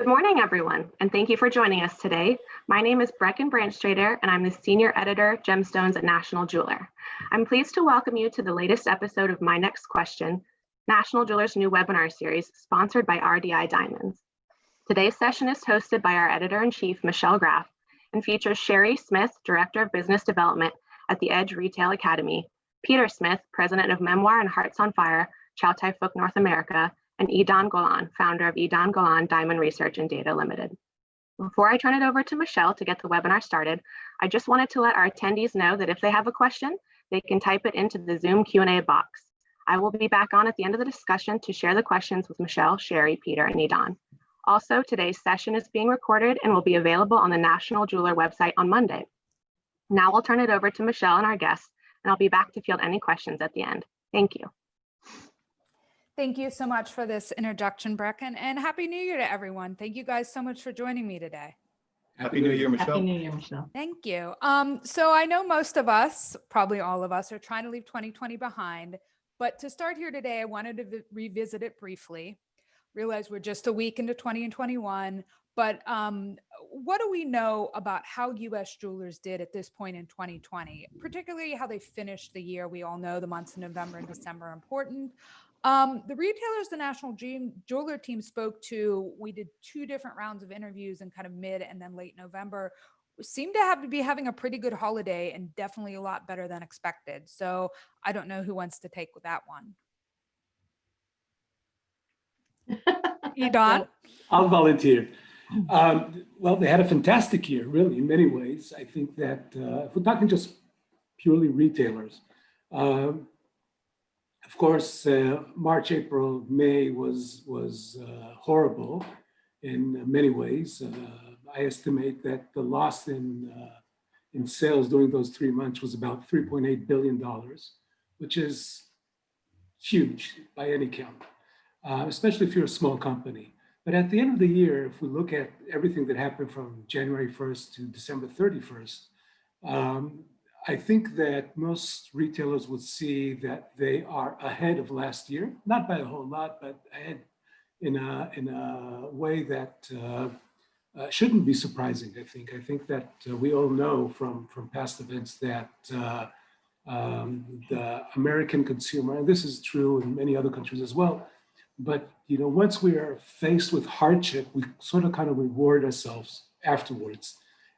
Good morning, everyone, and thank you for joining us today. My name is Brecken Branchtrader, and I'm the Senior Editor, Gemstones at National Jeweler. I'm pleased to welcome you to the latest episode of My Next Question, National Jeweler's new webinar series sponsored by RDI Diamonds. Today's session is hosted by our Editor-in-Chief, Michelle Graff, and features Sherry Smith, Director of Business Development at the Edge Retail Academy, Peter Smith, President of Memoir and Hearts on Fire, Chow Tai Fook North America, and Edahn Golan, founder of Edahn Golan Diamond Research and Data Limited. Before I turn it over to Michelle to get the webinar started, I just wanted to let our attendees know that if they have a question, they can type it into the Zoom Q&A box. I will be back on at the end of the discussion to share the questions with Michelle, Sherry, Peter, and Edahn. Also, today's session is being recorded and will be available on the National Jeweler website on Monday. Now I'll turn it over to Michelle and our guests, and I'll be back to field any questions at the end. Thank you. Thank you so much for this introduction, Brecken, and Happy New Year to everyone. Thank you guys so much for joining me today. Happy New Year, Michelle. Happy New Year, Michelle. Thank you. So I know most of us, probably all of us, are trying to leave 2020 behind, but to start here today, I wanted to revisit it briefly. Realize we're just a week into 2021, but what do we know about how U.S. jewelers did at this point in 2020, particularly how they finished the year? We all know the months of November and December are important. The retailers the National Jeweler team spoke to, we did 2 different rounds of interviews in kind of mid and then late November, seem to be having a pretty good holiday and definitely a lot better than expected. So I don't know who wants to take that one. Edahn? I'll volunteer. Well, they had a fantastic year, really, in many ways. I think that if we're talking just purely retailers, of course, March, April, May was horrible in many ways. I estimate that the loss in sales during those 3 months was about $3.8 billion, which is huge by any count, especially if you're a small company. But at the end of the year, if we look at everything that happened from January 1st to December 31st, I think that most retailers would see that they are ahead of last year, not by a whole lot, but ahead in a way that shouldn't be surprising. I think that we all know from past events that the American consumer, and this is true in many other countries as well, but once we are faced with hardship, we sort of kind of reward ourselves afterwards.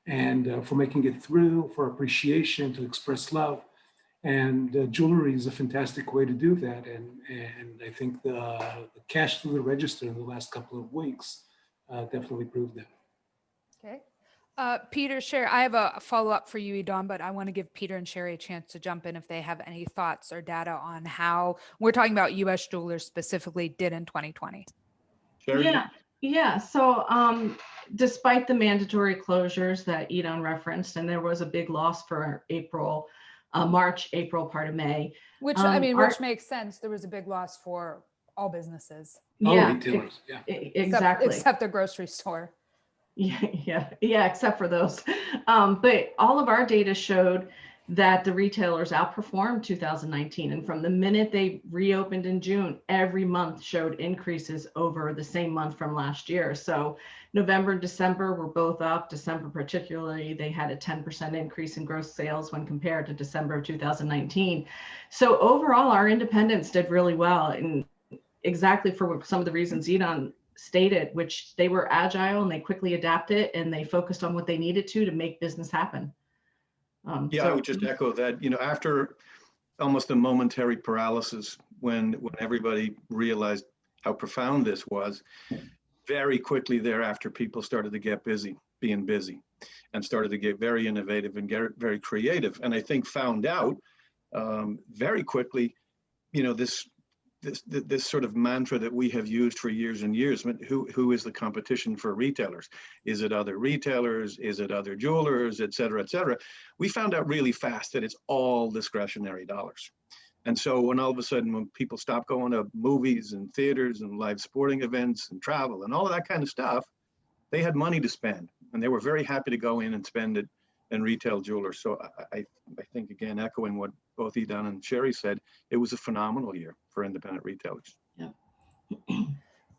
And for making it through, for appreciation, to express love. And jewelry is a fantastic way to do that. And I think the cash through the register in the last couple of weeks definitely proved that. Okay. Peter, Sherry, I have a follow-up for you, Edahn, but I want to give Peter and Sherry a chance to jump in if they have any thoughts or data on how we're talking about U.S. jewelers specifically did in 2020. Sherry? Yeah. So despite the mandatory closures that Edahn referenced, and there was a big loss for April, March, April, part of May. Which, which makes sense. There was a big loss for all businesses. Yeah, retailers. Yeah, exactly. Except the grocery store. Yeah, except for those. But all of our data showed that the retailers outperformed 2019. And from the minute they reopened in June, every month showed increases over the same month from last year. So November and December were both up. December particularly, they had a 10% increase in gross sales when compared to December of 2019. So overall, our independents did really well, and exactly for some of the reasons Edahn stated, which they were agile and they quickly adapted and they focused on what they needed to make business happen. I would just echo that, after almost a momentary paralysis when everybody realized how profound this was, very quickly thereafter, people started to get being busy, and started to get very innovative and get very creative. And I think found out very quickly, this sort of mantra that we have used for years and years. Who is the competition for retailers? Is it other retailers? Is it other jewelers, et cetera, et cetera? We found out really fast that it's all discretionary dollars. And so when all of a sudden, when people stop going to movies and theaters and live sporting events and travel and all of that kind of stuff, they had money to spend, and they were very happy to go in and spend it in retail jewelers. So I think, again, echoing what both Edahn and Sherry said, it was a phenomenal year for independent retailers. Yeah.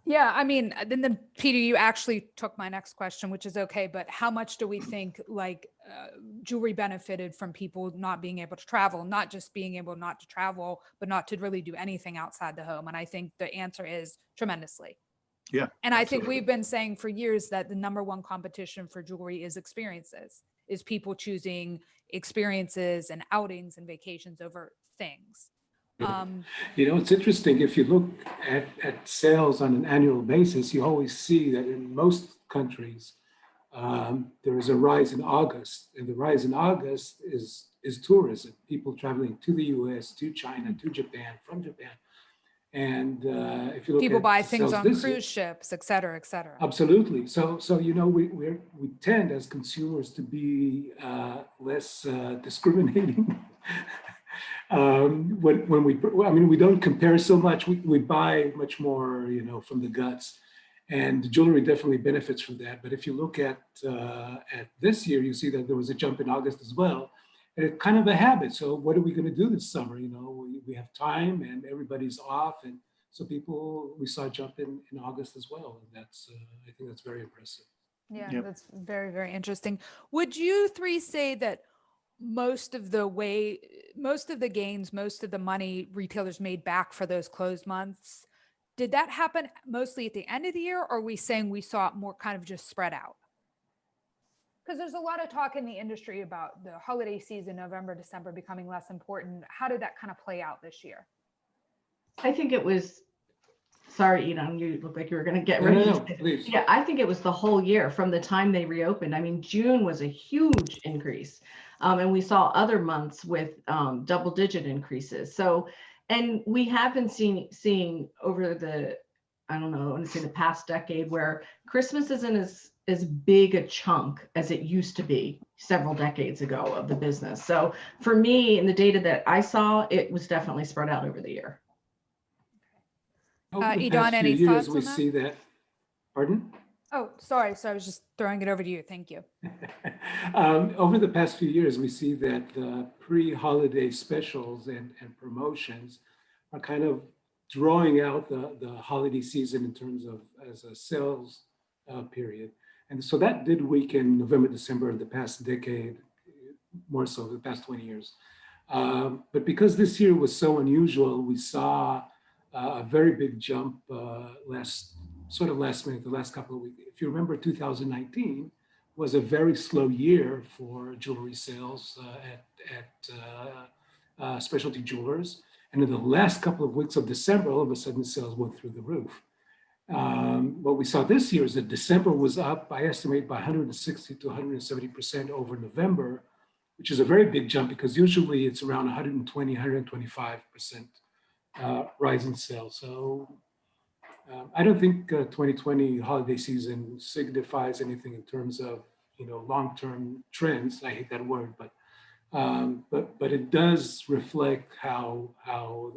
Yeah, I mean, then Peter, you actually took my next question, which is okay, but how much do we think like jewelry benefited from people not being able to travel, not just being able not to travel, but not to really do anything outside the home? And I think the answer is tremendously. Yeah. And I absolutely. think we've been saying for years that the number one competition for jewelry is experiences, is people choosing experiences and outings and vacations over things. It's interesting. If you look at sales on an annual basis, you always see that in most countries, there is a rise in August. And the rise in August is tourism, people traveling to the US, to China, to Japan, from Japan. And if you look People at buy things sales on this year, cruise ships, et cetera, et cetera. absolutely. So we tend as consumers to be less discriminating. When we don't compare so much. We buy much more, from the guts, and the jewelry definitely benefits from that. But if you look at this year, you see that there was a jump in August as well, and it's kind of a habit. So what are we going to do this summer? We have time and everybody's off, and so we saw a jump in August as well, and that's I think that's very impressive. Yeah, Yep. that's very, very interesting. Would you three say that most of the gains, most of the money retailers made back for those closed months, did that happen mostly at the end of the year, or are we saying we saw it more kind of just spread out? Because there's a lot of talk in the industry about the holiday season, November, December becoming less important. How did that kind of play out this year? I think it was, sorry, Edahn, you look like you were going to get ready. No, please. Yeah, I think it was the whole year from the time they reopened. I mean, June was a huge increase. And we saw other months with double-digit increases. So, and we have been seeing over the, I don't know, I want to say the past decade, where Christmas isn't as big a chunk as it used to be several decades ago of the business. So for me, in the data that I saw, it was definitely spread out over the year. Over the Edahn, past few any years, thoughts we on that? see that. Pardon? Oh, sorry. So I was just throwing it over to you. Thank you. Over the past few years, we see that pre-holiday specials and promotions are kind of drawing out the holiday season in terms of as a sales period. And so that did weaken November, December of the past decade, more so the past 20 years. But because this year was so unusual, we saw a very big jump last minute, the last couple of weeks. If you remember, 2019 was a very slow year for jewelry sales at specialty jewelers. And in the last couple of weeks of December, all of a sudden sales went through the roof. What we saw this year is that December was up, I estimate, by 160 to 170% over November, which is a very big jump because usually it's around 120, 125% rise in sales. So I don't think 2020 holiday season signifies anything in terms of long-term trends. I hate that word, but it does reflect how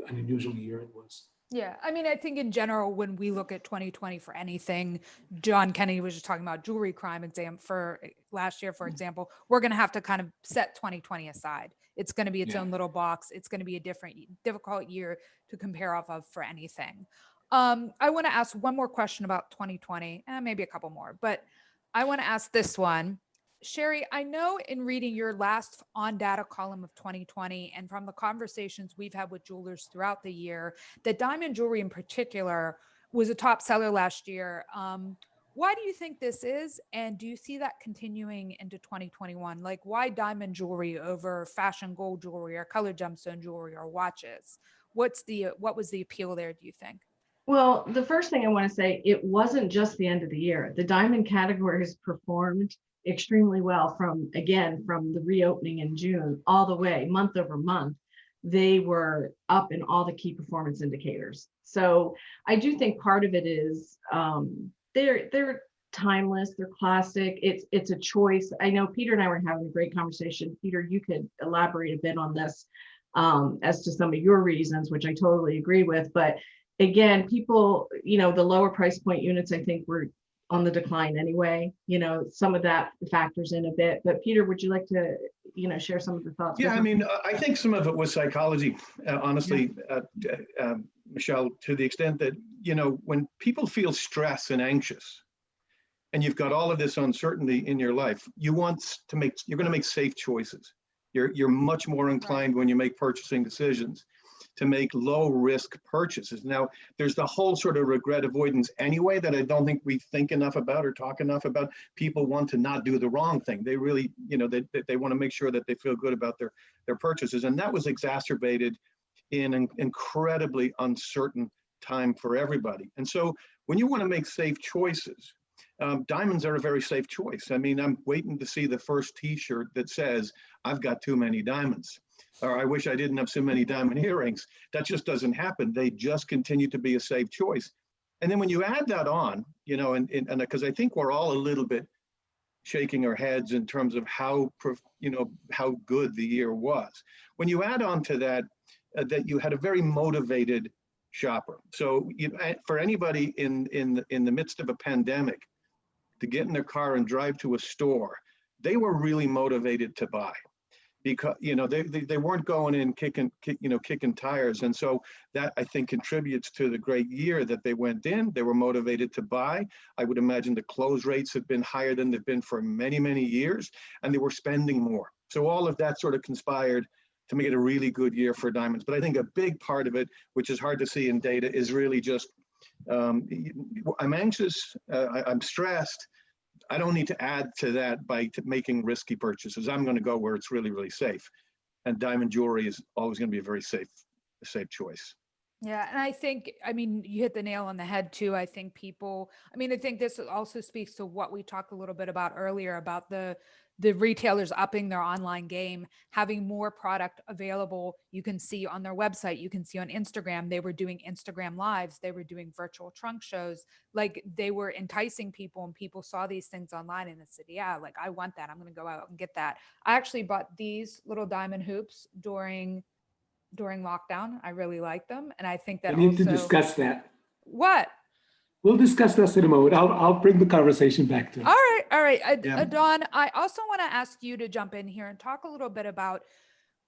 an unusual year it was. Yeah, I mean, I think in general, when we look at 2020 for anything, John Kennedy was just talking about jewelry crime for last year, for example. We're going to have to kind of set 2020 aside. It's going to be its own little box. It's going to be a difficult year to compare off of for anything. I want to ask one more question about 2020, and maybe a couple more, but I want to ask this one. Sherry, I know in reading your last on data column of 2020 and from the conversations we've had with jewelers throughout the year, that diamond jewelry in particular was a top seller last year. Why do you think this is? And do you see that continuing into 2021? Like, why diamond jewelry over fashion gold jewelry or colored gemstone jewelry or watches? What was the appeal there, do you think? Well, the first thing I want to say, it wasn't just the end of the year. The diamond category has performed extremely well from the reopening in June all the way month over month. They were up in all the key performance indicators. So I do think part of it is they're timeless, they're classic. It's a choice. I know Peter and I were having a great conversation. Peter, you could elaborate a bit on this as to some of your reasons, which I totally agree with. But again, people, the lower price point units, I think, were on the decline anyway. Some of that factors in a bit. But Peter, would you like to, share some of the thoughts? Yeah, I mean, I think some of it was psychology. Honestly, Michelle, to the extent that, when people feel stress and anxious, and you've got all of this uncertainty in your life, you're going to make safe choices. You're much more inclined when you make purchasing decisions to make low risk purchases. Now, there's the whole sort of regret avoidance anyway that I don't think we think enough about or talk enough about. People want to not do the wrong thing. They really, they want to make sure that they feel good about their purchases. And that was exacerbated in an incredibly uncertain time for everybody. And so when you want to make safe choices, diamonds are a very safe choice. I mean, I'm waiting to see the first t-shirt that says, I've got too many diamonds, or I wish I didn't have so many diamond earrings. That just doesn't happen. They just continue to be a safe choice. And then when you add that on, and because I think we're all a little bit shaking our heads in terms of how good the year was. When you add on to that, that you had a very motivated shopper. So for anybody in the midst of a pandemic, to get in their car and drive to a store, they were really motivated to buy, because they weren't going in kicking tires. And so that, I think, contributes to the great year that they went in. They were motivated to buy. I would imagine the close rates have been higher than they've been for many, many years, and they were spending more. So all of that sort of conspired to make it a really good year for diamonds. But I think a big part of it, which is hard to see in data, is really just, I'm anxious, I'm stressed. I don't need to add to that by making risky purchases. I'm going to go where it's really, really safe. And diamond jewelry is always going to be a very safe choice. Yeah. And I think, you hit the nail on the head too. I think I think this also speaks to what we talked a little bit about earlier about the retailers upping their online game, having more product available. You can see on their website, you can see on Instagram, they were doing Instagram lives, they were doing virtual trunk shows. Like, they were enticing people, and people saw these things online and they said, yeah, like, I want that. I'm going to go out and get that. I actually bought these little diamond hoops during lockdown. I really like them. And I think that we need to discuss that. What? We'll discuss this in a moment. I'll bring the conversation back to it. All right. Yeah. Adahn, I also want to ask you to jump in here and talk a little bit about,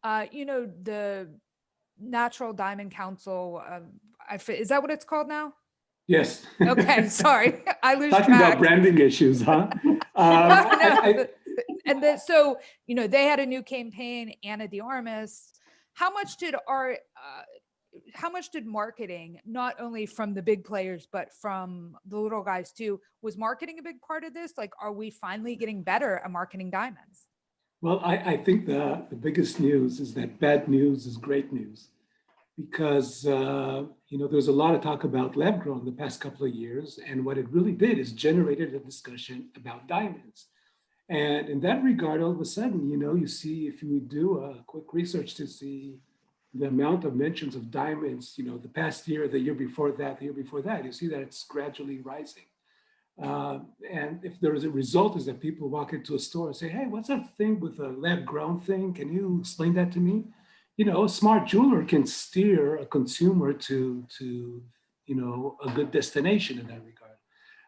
the Natural Diamond Council. Is that what it's called now? Yes. Okay, sorry. I lose Talking track. about branding issues, huh? No. And then, so, they had a new campaign, Anna de Armas. How much did marketing, not only from the big players, but from the little guys too, was marketing a big part of this? Like, are we finally getting better at marketing diamonds? Well, I think the biggest news is that bad news is great news, because, there's a lot of talk about lab grown the past couple of years. And what it really did is generated a discussion about diamonds. And in that regard, all of a sudden, you see, if you do a quick research to see the amount of mentions of diamonds, the past year, the year before that, you see that it's gradually rising. And if there is a result is that people walk into a store and say, hey, what's that thing with a lab grown thing? Can you explain that to me? A smart jeweler can steer a consumer to a good destination in that regard.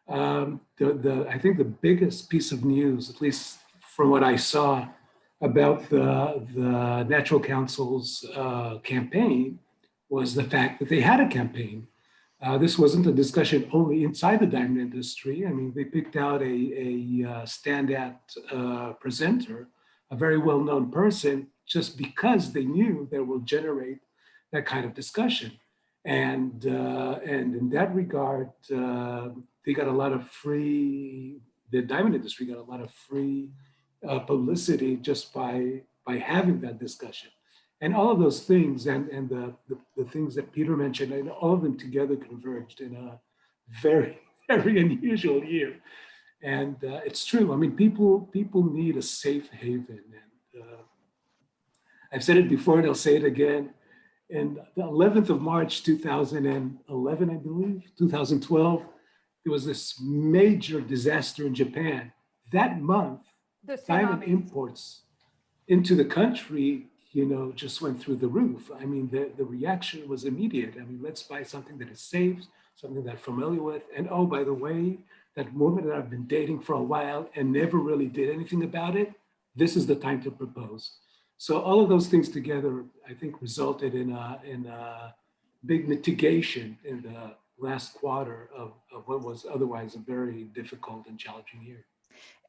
I think the biggest piece of news, at least from what I saw, about the Natural Council's campaign was the fact that they had a campaign. This wasn't a discussion only inside the diamond industry. I mean, they picked out a standout presenter, a very well-known person, just because they knew that will generate that kind of discussion. And in that regard, they got a lot of the diamond industry got a lot of free publicity just by having that discussion. And all of those things and the things that Peter mentioned, and all of them together converged in a very, very unusual year. And it's true. I mean, people need a safe haven. And I've said it before and I'll say it again. And the 11th of March, 2011, I believe, 2012, there was this major disaster in Japan. That month, diamond imports into the country, just went through the roof. I mean, the reaction was immediate. I mean, let's buy something that is safe, something that I'm familiar with. And oh, by the way, that woman that I've been dating for a while and never really did anything about it, this is the time to propose. So all of those things together, I think, resulted in a big mitigation in the last quarter of what was otherwise a very difficult and challenging year.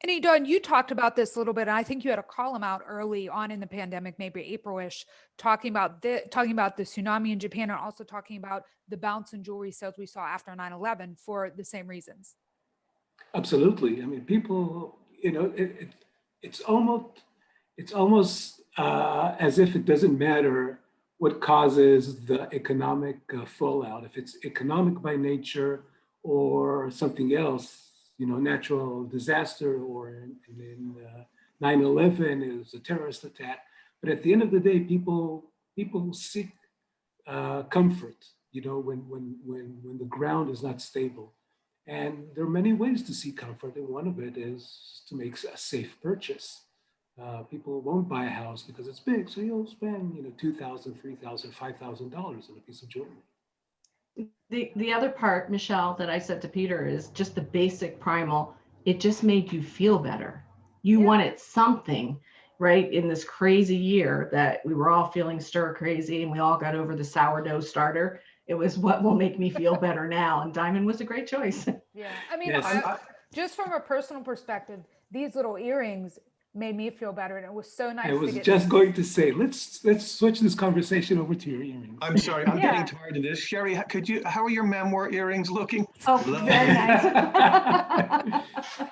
And Edahn, you talked about this a little bit, and I think you had a column out early on in the pandemic, maybe April-ish, talking about the tsunami in Japan, and also talking about the bounce in jewelry sales we saw after 9/11 for the same reasons. Absolutely. I mean, people, it's almost as if it doesn't matter what causes the economic fallout, if it's economic by nature or something else, natural disaster, or in 9/11 is a terrorist attack. But at the end of the day, people seek comfort, when the ground is not stable. And there are many ways to seek comfort, and one of it is to make a safe purchase. People won't buy a house because it's big, so you'll spend, $2,000, $3,000, $5,000 on a piece of jewelry. The other part, Michelle, that I said to Peter is just the basic primal. It just made you feel better. You wanted something, right? In this crazy year that we were all feeling stir crazy, and we all got over the sourdough starter. It was what will make me feel better now. And diamond was a great choice. Yeah. I mean, Yes. Just from a personal perspective, these little earrings made me feel better. And it was so nice. I was just going to say, let's switch this conversation over to your earrings. I'm sorry, I'm getting tired of this. Sherry, how are your memoir earrings looking? Oh, very nice.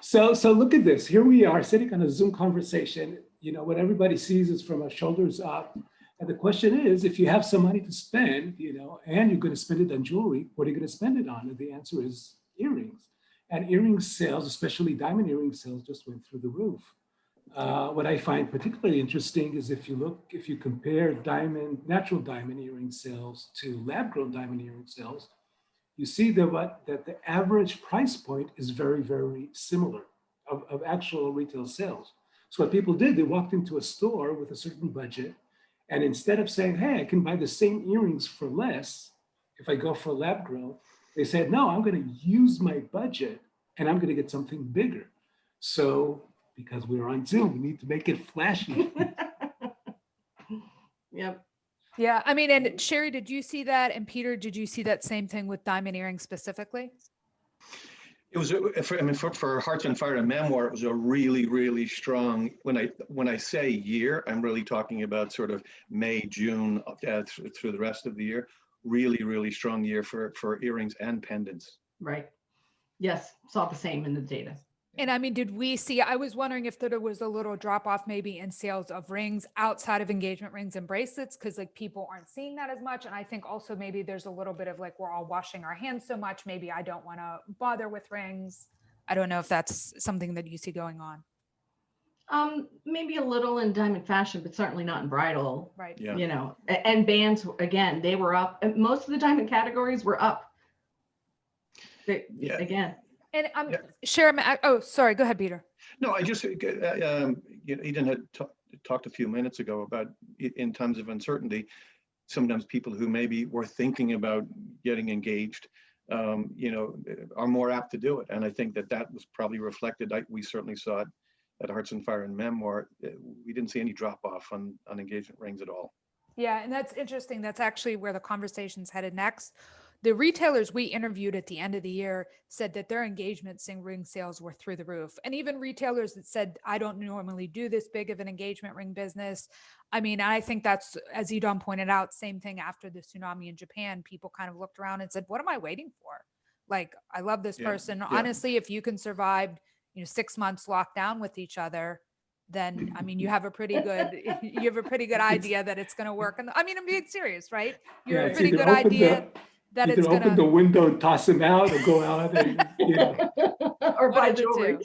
So look at this. Here we are sitting on a Zoom conversation. What everybody sees is from our shoulders up. And the question is, if you have some money to spend, and you're going to spend it on jewelry, what are you going to spend it on? And the answer is earrings. And earring sales, especially diamond earring sales, just went through the roof. What I find particularly interesting is if you compare natural diamond earring sales to lab-grown diamond earring sales, you see that the average price point is very, very similar of actual retail sales. So what people did, they walked into a store with a certain budget, and instead of saying, hey, I can buy the same earrings for less if I go for lab-grown, they said, no, I'm going to use my budget and I'm going to get something bigger. So because we're on Zoom, we need to make it flashy. Yep. Yeah. I mean, and Sherry, did you see that? And Peter, did you see that same thing with diamond earrings specifically? It was, for Hearts on Fire and Memoir, it was a really, really strong, when I say year, I'm really talking about sort of May, June, through the rest of the year. Really, really strong year for earrings and pendants. Right. Yes. Saw the same in the data. And I mean, did we see, I was wondering if there was a little drop off maybe in sales of rings outside of engagement rings and bracelets, because like people aren't seeing that as much. And I think also maybe there's a little bit of like, we're all washing our hands so much. Maybe I don't want to bother with rings. I don't know if that's something that you see going on. Maybe a little in diamond fashion, but certainly not in bridal. Right. Yeah. And bands, again, they were up. Most of the diamond categories were up. Again. And I'm Sharon. Oh, sorry. Go ahead, Peter. No, I just, Edahn had talked a few minutes ago about in times of uncertainty, sometimes people who maybe were thinking about getting engaged, are more apt to do it. And I think that was probably reflected. We certainly saw it at Hearts on Fire and Memoir. We didn't see any drop off on engagement rings at all. Yeah, and that's interesting. That's actually where the conversation's headed next. The retailers we interviewed at the end of the year said that their engagement ring sales were through the roof. And even retailers that said, I don't normally do this big of an engagement ring business. I mean, I think that's, as Edahn pointed out, same thing after the tsunami in Japan. People kind of looked around and said, what am I waiting for? Like, I love this person. Yeah. Honestly, if you can survive, 6 months locked down with each other, then, I mean, you have a pretty good idea that it's going to work. And I mean, I'm being serious, right? You have a pretty good idea that it's going to open the window and toss them out, or go out and, or buy jewelry.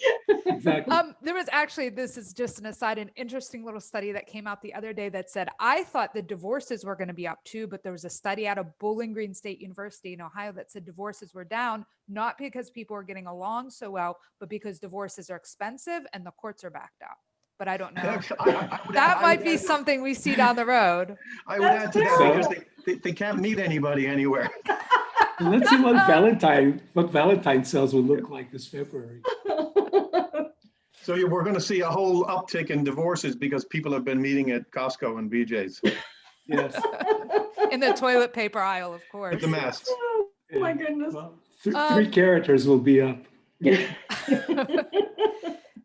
Exactly. There was actually, this is just an aside, an interesting little study that came out the other day that said, I thought the divorces were going to be up too, but there was a study out of Bowling Green State University in Ohio that said divorces were down, not because people are getting along so well, but because divorces are expensive and the courts are backed out. But I don't know. That might be something we see down the road. I would add to that because they can't meet anybody anywhere. Let's see what Valentine sales will look like this February. So we're going to see a whole uptick in divorces because people have been meeting at Costco and BJ's. Yes. In the toilet paper aisle, of course. With the masks. Oh my goodness. Well, three characters will be up.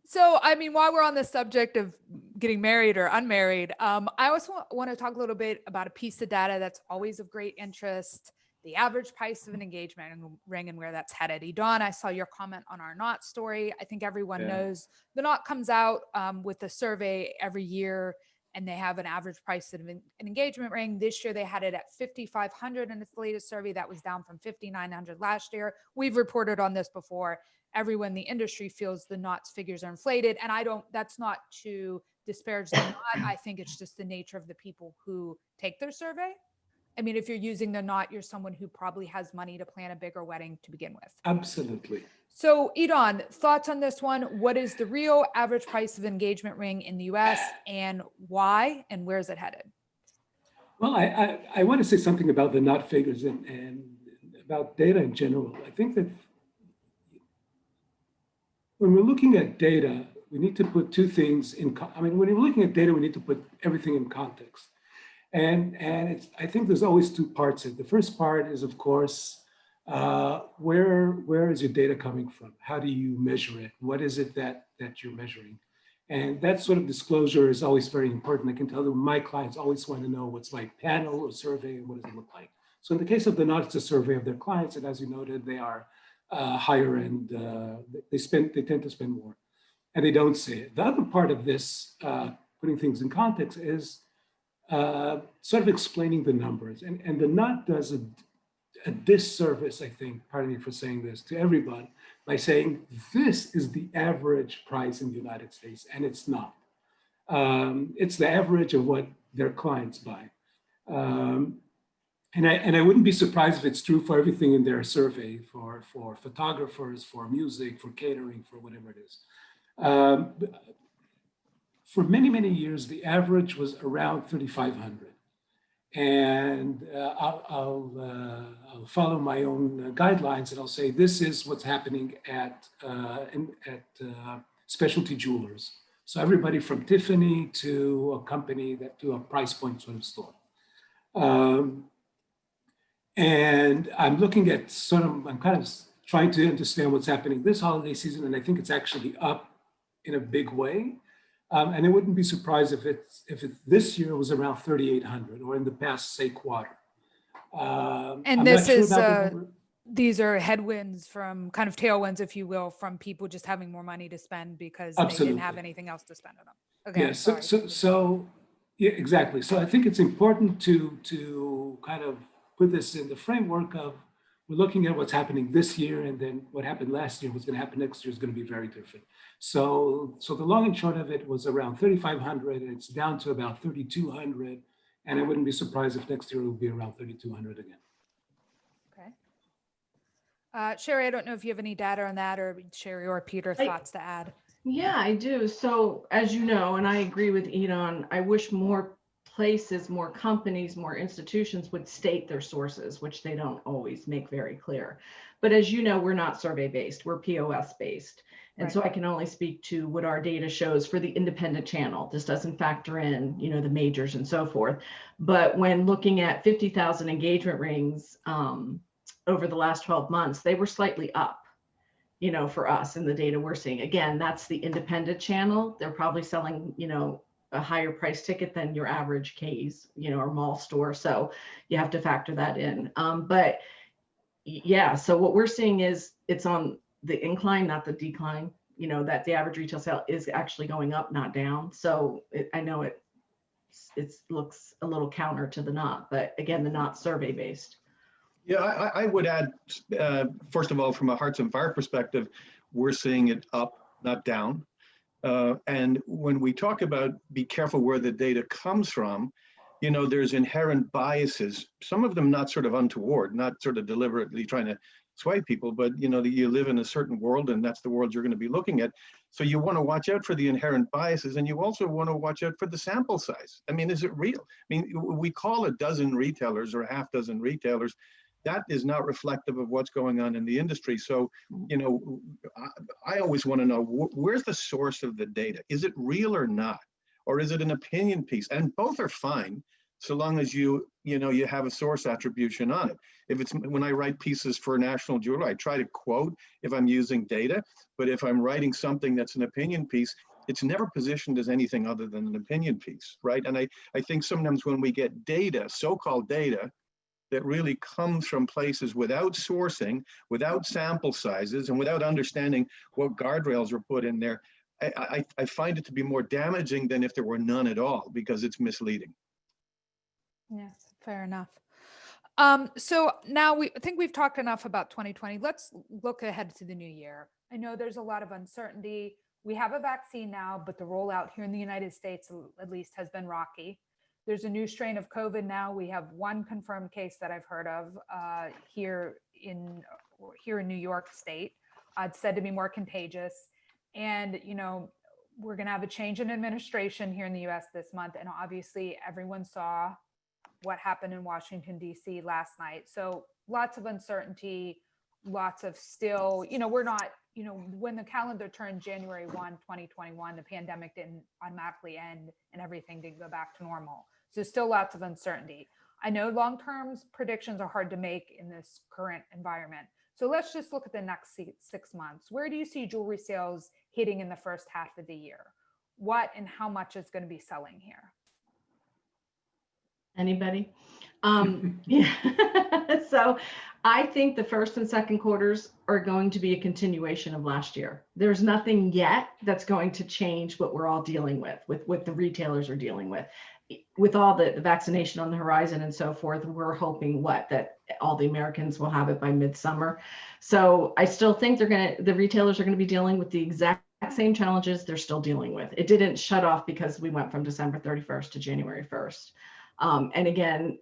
So, I mean, while we're on the subject of getting married or unmarried, I also want to talk a little bit about a piece of data that's always of great interest, the average price of an engagement ring and where that's headed. Edahn, I saw your comment on our Knot story. I think everyone knows the Knot comes out with a survey every year, and they have an average price of an engagement ring. This year, they had it at $5,500 in its latest survey. That was down from $5,900 last year. We've reported on this before. Everyone in the industry feels the Knot's figures are inflated. And that's not to disparage the Knot. I think it's just the nature of the people who take their survey. I mean, if you're using the Knot, you're someone who probably has money to plan a bigger wedding to begin with. Absolutely. So Edahn, thoughts on this one? What is the real average price of engagement ring in the US and why, and where is it headed? Well, I want to say something about the Knot figures and about data in general. I think that when we're looking at data, we need to put two things in, when we're looking at data, we need to put everything in context. And I think there's always two parts of it. The first part is, of course, where is your data coming from? How do you measure it? What is it that you're measuring? And that sort of disclosure is always very important. I can tell you my clients always want to know what's my panel or survey and what does it look like. So in the case of the Knot, it's a survey of their clients. And as you noted, they are higher end, they tend to spend more, and they don't say it. The other part of this, putting things in context, is sort of explaining the numbers. And the Knot does a disservice, I think, pardon me for saying this, to everyone by saying this is the average price in the United States, and it's not. It's the average of what their clients buy. And I wouldn't be surprised if it's true for everything in their survey, for photographers, for music, for catering, for whatever it is. For many, many years, the average was around 3,500. And I'll follow my own guidelines, and I'll say this is what's happening at specialty jewelers. So everybody from Tiffany to a company to a price point sort of store. And I'm looking at I'm kind of trying to understand what's happening this holiday season, and I think it's actually up in a big way. And I wouldn't be surprised if this year was around 3,800 or in the past, say, quarter. And this is, these are headwinds from kind of tailwinds, if you will, from people just having more money to spend because they didn't have anything else to spend on them. Okay. Yeah, so yeah, exactly. So I think it's important to kind of put this in the framework of we're looking at what's happening this year, and then what happened last year, what's going to happen next year is going to be very different. So the long and short of it was around 3,500, and it's down to about 3,200. And I wouldn't be surprised if next year it will be around 3,200 again. Okay. Sherry, I don't know if you have any data on that, or Sherry or Peter thoughts to add. Yeah, I do. So as you know, and I agree with Edahn, I wish more places, more companies, more institutions would state their sources, which they don't always make very clear. But as you know, we're not survey based, we're POS based. And so I can only speak to what our data shows for the independent channel. This doesn't factor in, the majors and so forth. But when looking at 50,000 engagement rings over the last 12 months, they were slightly up, for us in the data we're seeing. Again, that's the independent channel. They're probably selling, a higher price ticket than your average K's, or mall store. So you have to factor that in. But yeah, so what we're seeing is it's on the incline, not the decline, that the average retail sale is actually going up, not down. So I know it looks a little counter to the Knot, but again, the Knot survey based. Yeah, I would add, first of all, from a Hearts and Fire perspective, we're seeing it up, not down. And when we talk about be careful where the data comes from, there's inherent biases, some of them not sort of untoward, not sort of deliberately trying to sway people, but you live in a certain world and that's the world you're going to be looking at. So you want to watch out for the inherent biases, and you also want to watch out for the sample size. I mean, is it real? I mean, we call a dozen retailers or a half dozen retailers. That is not reflective of what's going on in the industry. So, I always want to know where's the source of the data? Is it real or not? Or is it an opinion piece? And both are fine. so long as you have a source attribution on it. If it's when I write pieces for National Jeweler, I try to quote if I'm using data, but if I'm writing something that's an opinion piece, it's never positioned as anything other than an opinion piece, right? And I think sometimes when we get data, so-called data, that really comes from places without sourcing, without sample sizes, and without understanding what guardrails were put in there, I find it to be more damaging than if there were none at all, because it's misleading. Yes, fair enough. So now I think we've talked enough about 2020. Let's look ahead to the new year. I know there's a lot of uncertainty. We have a vaccine now, but the rollout here in the United States, at least, has been rocky. There's a new strain of COVID now. We have one confirmed case that I've heard of here in New York State. It's said to be more contagious. And, we're going to have a change in administration here in the US this month. And obviously everyone saw what happened in Washington, D.C. last night. So lots of uncertainty, lots of still, we're not, when the calendar turned January 1, 2021, the pandemic didn't automatically end and everything didn't go back to normal. So still lots of uncertainty. I know long-term predictions are hard to make in this current environment. So let's just look at the next 6 months. Where do you see jewelry sales hitting in the first half of the year? What and how much is going to be selling here? Anybody? Yeah. So I think the first and second quarters are going to be a continuation of last year. There's nothing yet that's going to change what we're all dealing with what the retailers are dealing with all the vaccination on the horizon and so forth. We're hoping that all the Americans will have it by midsummer. So I still think the retailers are going to be dealing with the exact same challenges they're still dealing with. It didn't shut off because we went from December 31st to January 1st. And again,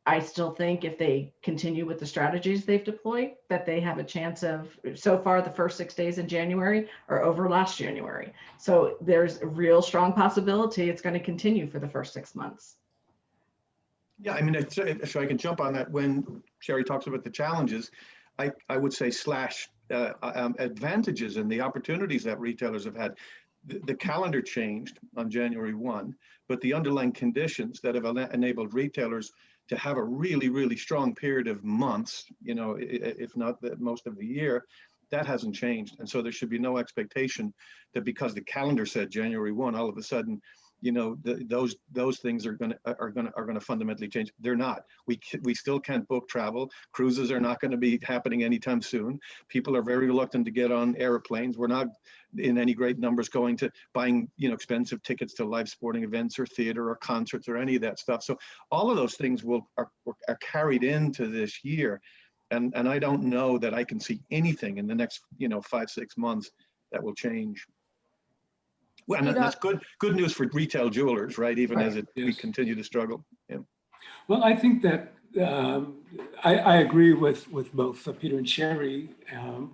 I still think if they continue with the strategies they've deployed, that they have a chance of, so far, the first 6 days in January are over last January. So there's a real strong possibility it's going to continue for the first 6 months. Yeah, I mean, if I can jump on that, when Sherry talks about the challenges, I would say advantages and the opportunities that retailers have had. The calendar changed on January 1, but the underlying conditions that have enabled retailers to have a really, really strong period of months, if not most of the year, that hasn't changed. And so there should be no expectation that because the calendar said January 1, all of a sudden, those things are going to fundamentally change. They're not. We still can't book travel. Cruises are not going to be happening anytime soon. People are very reluctant to get on airplanes. We're not in any great numbers going to buying expensive tickets to live sporting events or theater or concerts or any of that stuff. So all of those things are carried into this year, and I don't know that I can see anything in the next 5-6 months that will change. Well, and that's good news for retail jewelers, right? Even as we continue to struggle. Yeah. Well, I think that I agree with both Peter and Sherry.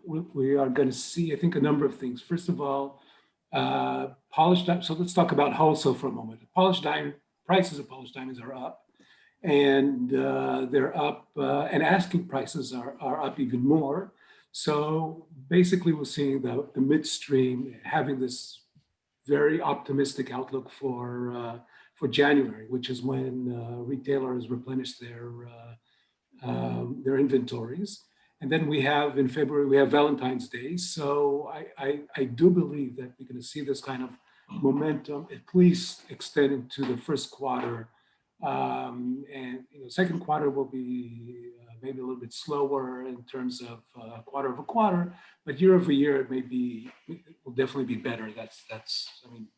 We are going to see, I think, a number of things. First of all, polished diamonds. So let's talk about wholesale for a moment. Prices of polished diamonds are up, and they're up, and asking prices are up even more. So basically, we're seeing the midstream having this very optimistic outlook for January, which is when retailers replenish their inventories. And then in February, we have Valentine's Day. So I do believe that we're going to see this kind of momentum at least extend into the first quarter. And second quarter will be maybe a little bit slower in terms of quarter over quarter, but year over year it will definitely be better. That's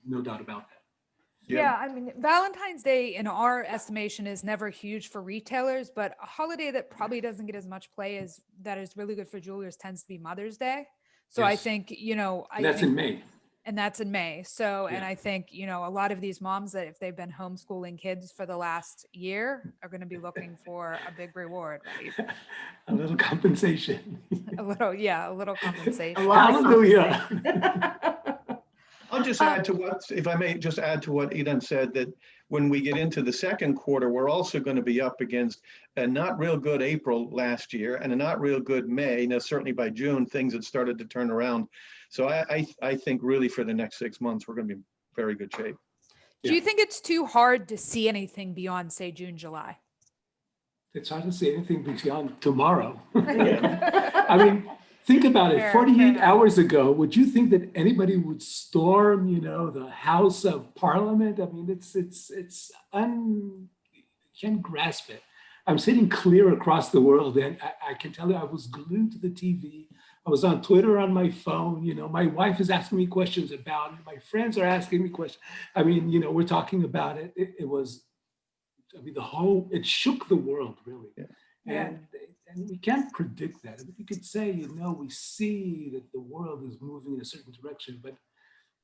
no doubt about that. Yeah, I mean, Valentine's Day in our estimation is never huge for retailers, but a holiday that probably doesn't get as much play as that is really good for jewelers tends to be Mother's Day. So yes. I think, that's in May. And that's in May. So, and I think, a lot of these moms that if they've been homeschooling kids for the last year are going to be looking for a big reward, right? A little compensation. a little compensation. Hallelujah. I'll just add to if I may just add to what Edahn said, that when we get into the second quarter, we're also going to be up against a not real good April last year and a not real good May. Now, certainly by June, things had started to turn around. So I think really for the next 6 months, we're going to be in very good shape. Do you think it's too hard to see anything beyond, say, June, July? It's hard to see anything beyond tomorrow. Yeah. I mean, think about it. Fair 48 enough. hours ago, would you think that anybody would storm, the House of Parliament? I mean, you can't grasp it. I'm sitting clear across the world, and I can tell you I was glued to the TV. I was on Twitter on my phone. My wife is asking me questions about it. My friends are asking me questions. I mean, we're talking about it. It shook the world, really. Yeah. And we can't predict that. You could say, we see that the world is moving in a certain direction, but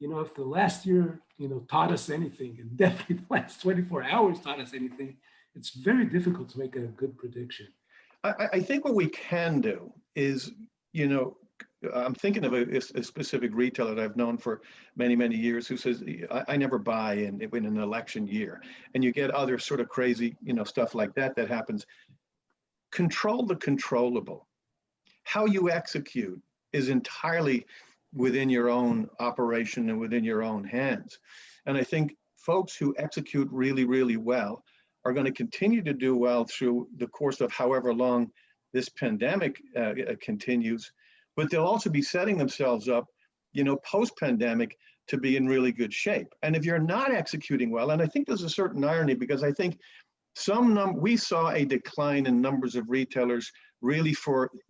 if the last year, taught us anything, and definitely the last 24 hours taught us anything, it's very difficult to make a good prediction. I think what we can do is, I'm thinking of a specific retailer that I've known for many, many years who says, I never buy in an election year. And you get other sort of crazy, stuff like that happens. Control the controllable. How you execute is entirely within your own operation and within your own hands. And I think folks who execute really, really well are going to continue to do well through the course of however long this pandemic continues, but they'll also be setting themselves up, post-pandemic to be in really good shape. And if you're not executing well, and I think there's a certain irony, because I think we saw a decline in numbers of retailers really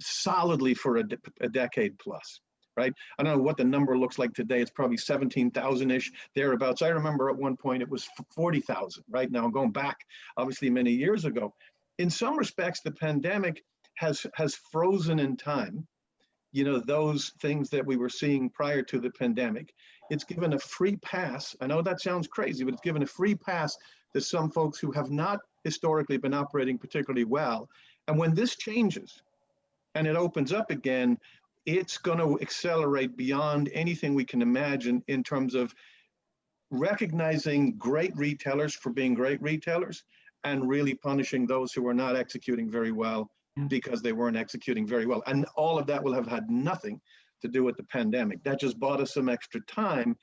solidly for a decade plus. Right? I don't know what the number looks like today. It's probably 17,000-ish, thereabouts. I remember at one point it was 40,000, right? Now I'm going back, obviously, many years ago. In some respects, the pandemic has frozen in time, those things that we were seeing prior to the pandemic. It's given a free pass. I know that sounds crazy, but it's given a free pass to some folks who have not historically been operating particularly well. And when this changes and it opens up again, it's going to accelerate beyond anything we can imagine in terms of recognizing great retailers for being great retailers and really punishing those who are not executing very well because they weren't executing very well. And all of that will have had nothing to do with the pandemic. That just bought us some extra time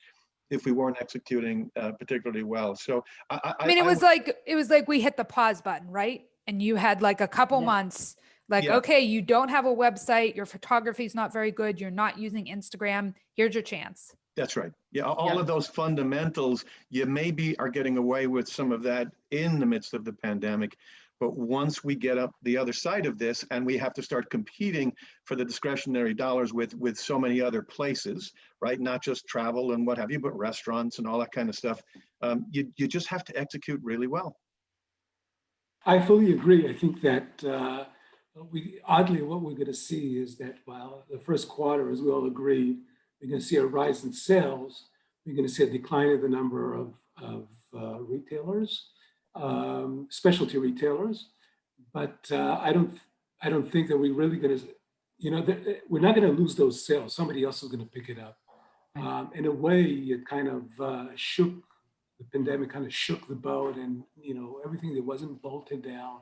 if we weren't executing particularly well. So it was like we hit the pause button, right? And you had like a couple months. Okay, you don't have a website, your photography is not very good, you're not using Instagram, here's your chance. That's right. Yeah, all of those fundamentals, you maybe are getting away with some of that in the midst of the pandemic. But once we get up the other side of this and we have to start competing for the discretionary dollars with so many other places, right? Not just travel and what have you, but restaurants and all that kind of stuff. You just have to execute really well. I fully agree. I think that oddly, what we're going to see is that while the first quarter, as we all agreed, we're going to see a rise in sales, we're going to see a decline in the number of retailers, specialty retailers. But I don't think that we're really going to, we're not going to lose those sales. Somebody else is going to pick it up. In a way, it kind of the pandemic kind of shook the boat, and everything that wasn't bolted down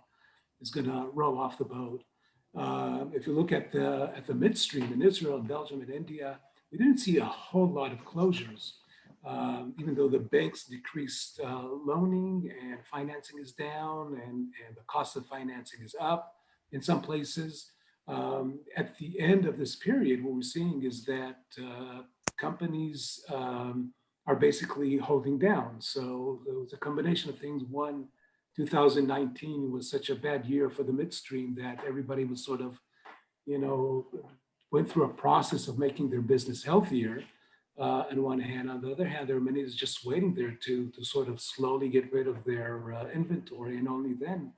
is going to roll off the boat. If you look at the midstream in Israel, Belgium, and India, we didn't see a whole lot of closures, even though the banks decreased loaning and financing is down, and the cost of financing is up in some places. At the end of this period, what we're seeing is that companies are basically holding down. So there was a combination of things. One, 2019 was such a bad year for the midstream that everybody was sort of, went through a process of making their business healthier on one hand. On the other hand, there are many just waiting there to sort of slowly get rid of their inventory, and only then,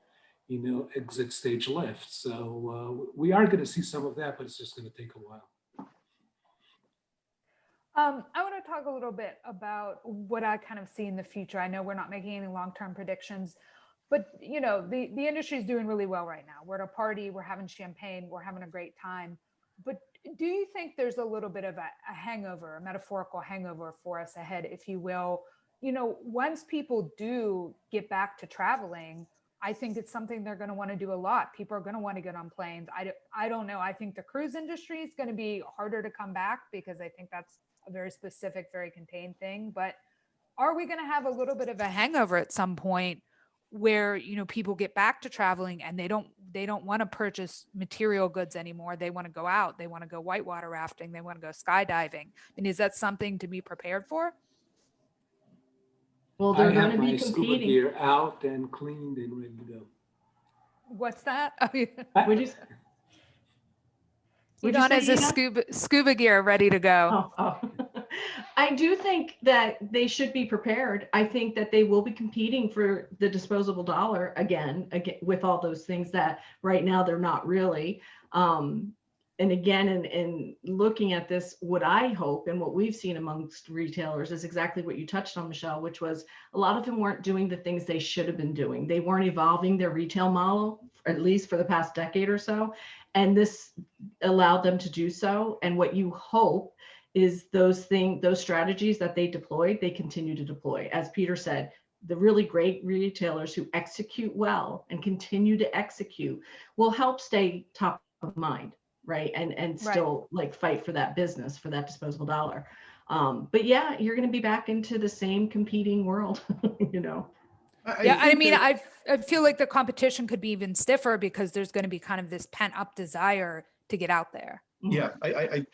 exit stage left. So we are going to see some of that, but it's just going to take a while. I want to talk a little bit about what I kind of see in the future. I know we're not making any long-term predictions, but the industry is doing really well right now. We're at a party, we're having champagne, we're having a great time. But do you think there's a little bit of a hangover, a metaphorical hangover for us ahead, if you will? Once people do get back to traveling, I think it's something they're going to want to do a lot. People are going to want to get on planes. I don't know. I think the cruise industry is going to be harder to come back because I think that's a very specific, very contained thing. But are we going to have a little bit of a hangover at some point where, you know, people get back to traveling and they don't want to purchase material goods anymore. They want to go out, they want to go whitewater rafting, they want to go skydiving. And is that something to be prepared for? Well, I they're going have to my be scuba competing. gear out and cleaned and ready to go. What's that? Would you Edahn say, has a Edahn? scuba gear ready to go. Oh. I do think that they should be prepared. I think that they will be competing for the disposable dollar again with all those things that right now they're not really. And again, in looking at this, what I hope and what we've seen amongst retailers is exactly what you touched on, Michelle, which was a lot of them weren't doing the things they should have been doing. They weren't evolving their retail model, at least for the past decade or so. And this allowed them to do so. And what you hope is those strategies that they deployed, they continue to deploy. As Peter said, the really great retailers who execute well and continue to execute will help stay top of mind, right? And still like fight for that business, for that disposable dollar. But yeah, you're going to be back into the same competing world, you know. I feel like the competition could be even stiffer because there's going to be kind of this pent up desire to get out there. Yeah,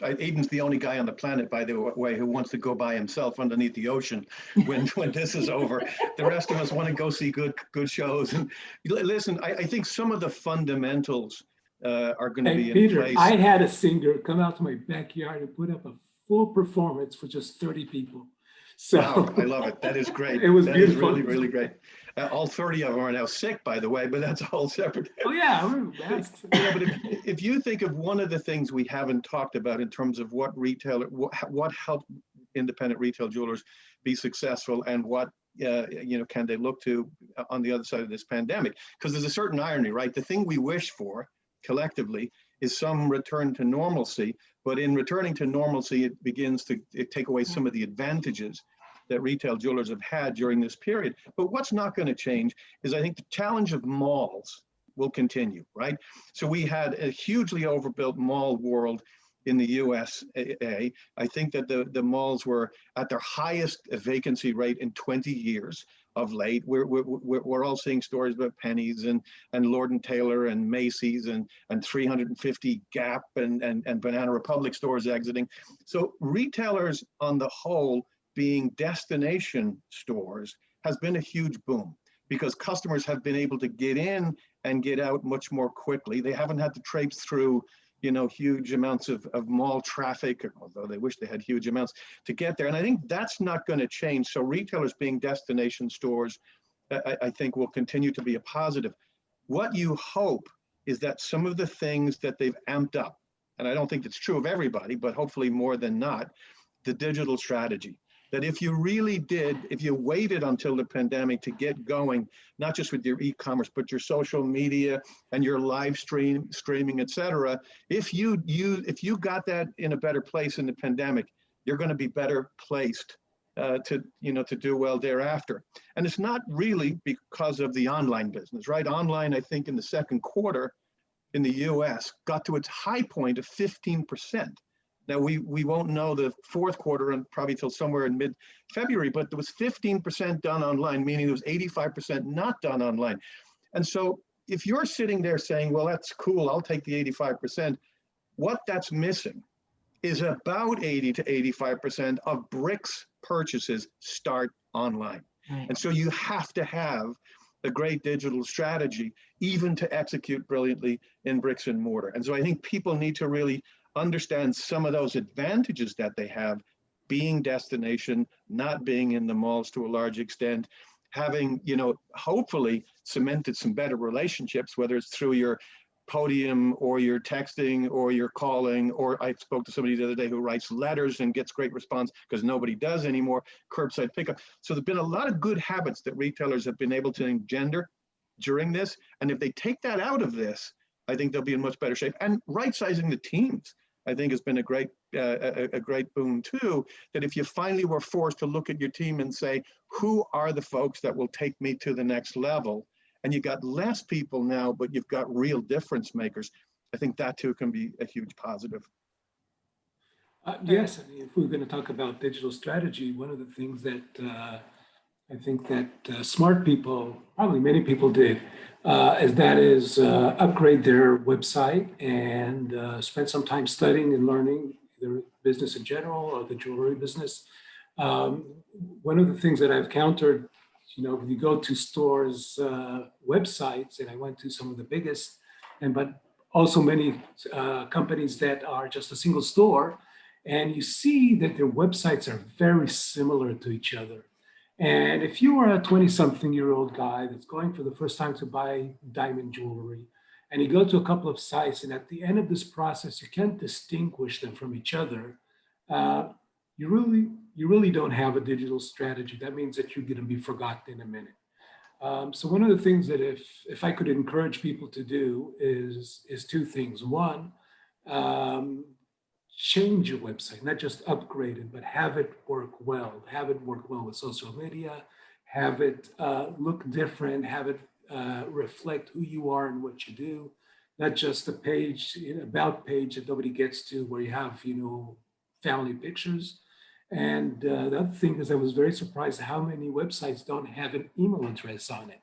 Aidan's the only guy on the planet, by the way, who wants to go by himself underneath the ocean when this is over. The rest of us want to go see good shows. And listen, I think some of the fundamentals are going to be in Peter, place. I had a singer come out to my backyard and put up a full performance for just 30 people. So wow, I love it. That is great. It was beautiful. That is really, really great. All 30 of them are now sick, by the way, but that's a whole separate. Oh yeah. But if you think of one of the things we haven't talked about in terms of what helped independent retail jewelers be successful and what can they look to on the other side of this pandemic? Because there's a certain irony, right? The thing we wish for collectively is some return to normalcy, but in returning to normalcy, it begins to take away some of the advantages that retail jewelers have had during this period. But what's not going to change is, I think, the challenge of malls will continue, right? So we had a hugely overbuilt mall world in the USA. I think that the malls were at their highest vacancy rate in 20 years of late. We're all seeing stories about Penny's and Lord & Taylor and Macy's and 350 Gap and Banana Republic stores exiting. So retailers on the whole being destination stores has been a huge boom because customers have been able to get in and get out much more quickly. They haven't had to traipse through huge amounts of mall traffic, although they wish they had huge amounts to get there. And I think that's not going to change. So retailers being destination stores, I think will continue to be a positive. What you hope is that some of the things that they've amped up, and I don't think it's true of everybody, but hopefully more than not, the digital strategy. That if you waited until the pandemic to get going, not just with your e-commerce, but your social media and your live streaming, et cetera, if you got that in a better place in the pandemic, you're going to be better placed to do well thereafter. And it's not really because of the online business, right? Online, I think in the second quarter in the US got to its high point of 15%. Now, we won't know the fourth quarter and probably till somewhere in mid-February, but there was 15% done online, meaning there was 85% not done online. And so if you're sitting there saying, well, that's cool, I'll take the 85%, what that's missing is about 80 to 85% of bricks purchases start online. Right. And so you have to have a great digital strategy, even to execute brilliantly in bricks and mortar. And so I think people need to really understand some of those advantages that they have, being destination, not being in the malls to a large extent, having, hopefully cemented some better relationships, whether it's through your podium or your texting or your calling, or I spoke to somebody the other day who writes letters and gets great response because nobody does anymore, curbside pickup. So there's been a lot of good habits that retailers have been able to engender during this. And if they take that out of this, I think they'll be in much better shape. And right-sizing the teams, I think, has been a great boon too, that if you finally were forced to look at your team and say, who are the folks that will take me to the next level? And you've got less people now, but you've got real difference makers. I think that too can be a huge positive. Yes, I mean, if we're going to talk about digital strategy, one of the things that I think that smart people, probably many people did, upgrade their website and spend some time studying and learning their business in general or the jewelry business. Um, One of the things that I've countered, when you go to stores' websites, and I went to some of the biggest, but also many companies that are just a single store, and you see that their websites are very similar to each other. And if you are a 20-something-year-old guy that's going for the first time to buy diamond jewelry, and you go to a couple of sites, and at the end of this process, you can't distinguish them from each other, uh, you really don't have a digital strategy. That means that you're going to be forgotten in a minute. So one of the things that if I could encourage people to do is two things. One, change your website, not just upgrade it, but have it work well. Have it work well with social media, have it look different, have it reflect who you are and what you do, not just a page, about page that nobody gets to where you have, family pictures. And the other thing is I was very surprised how many websites don't have an email address on it.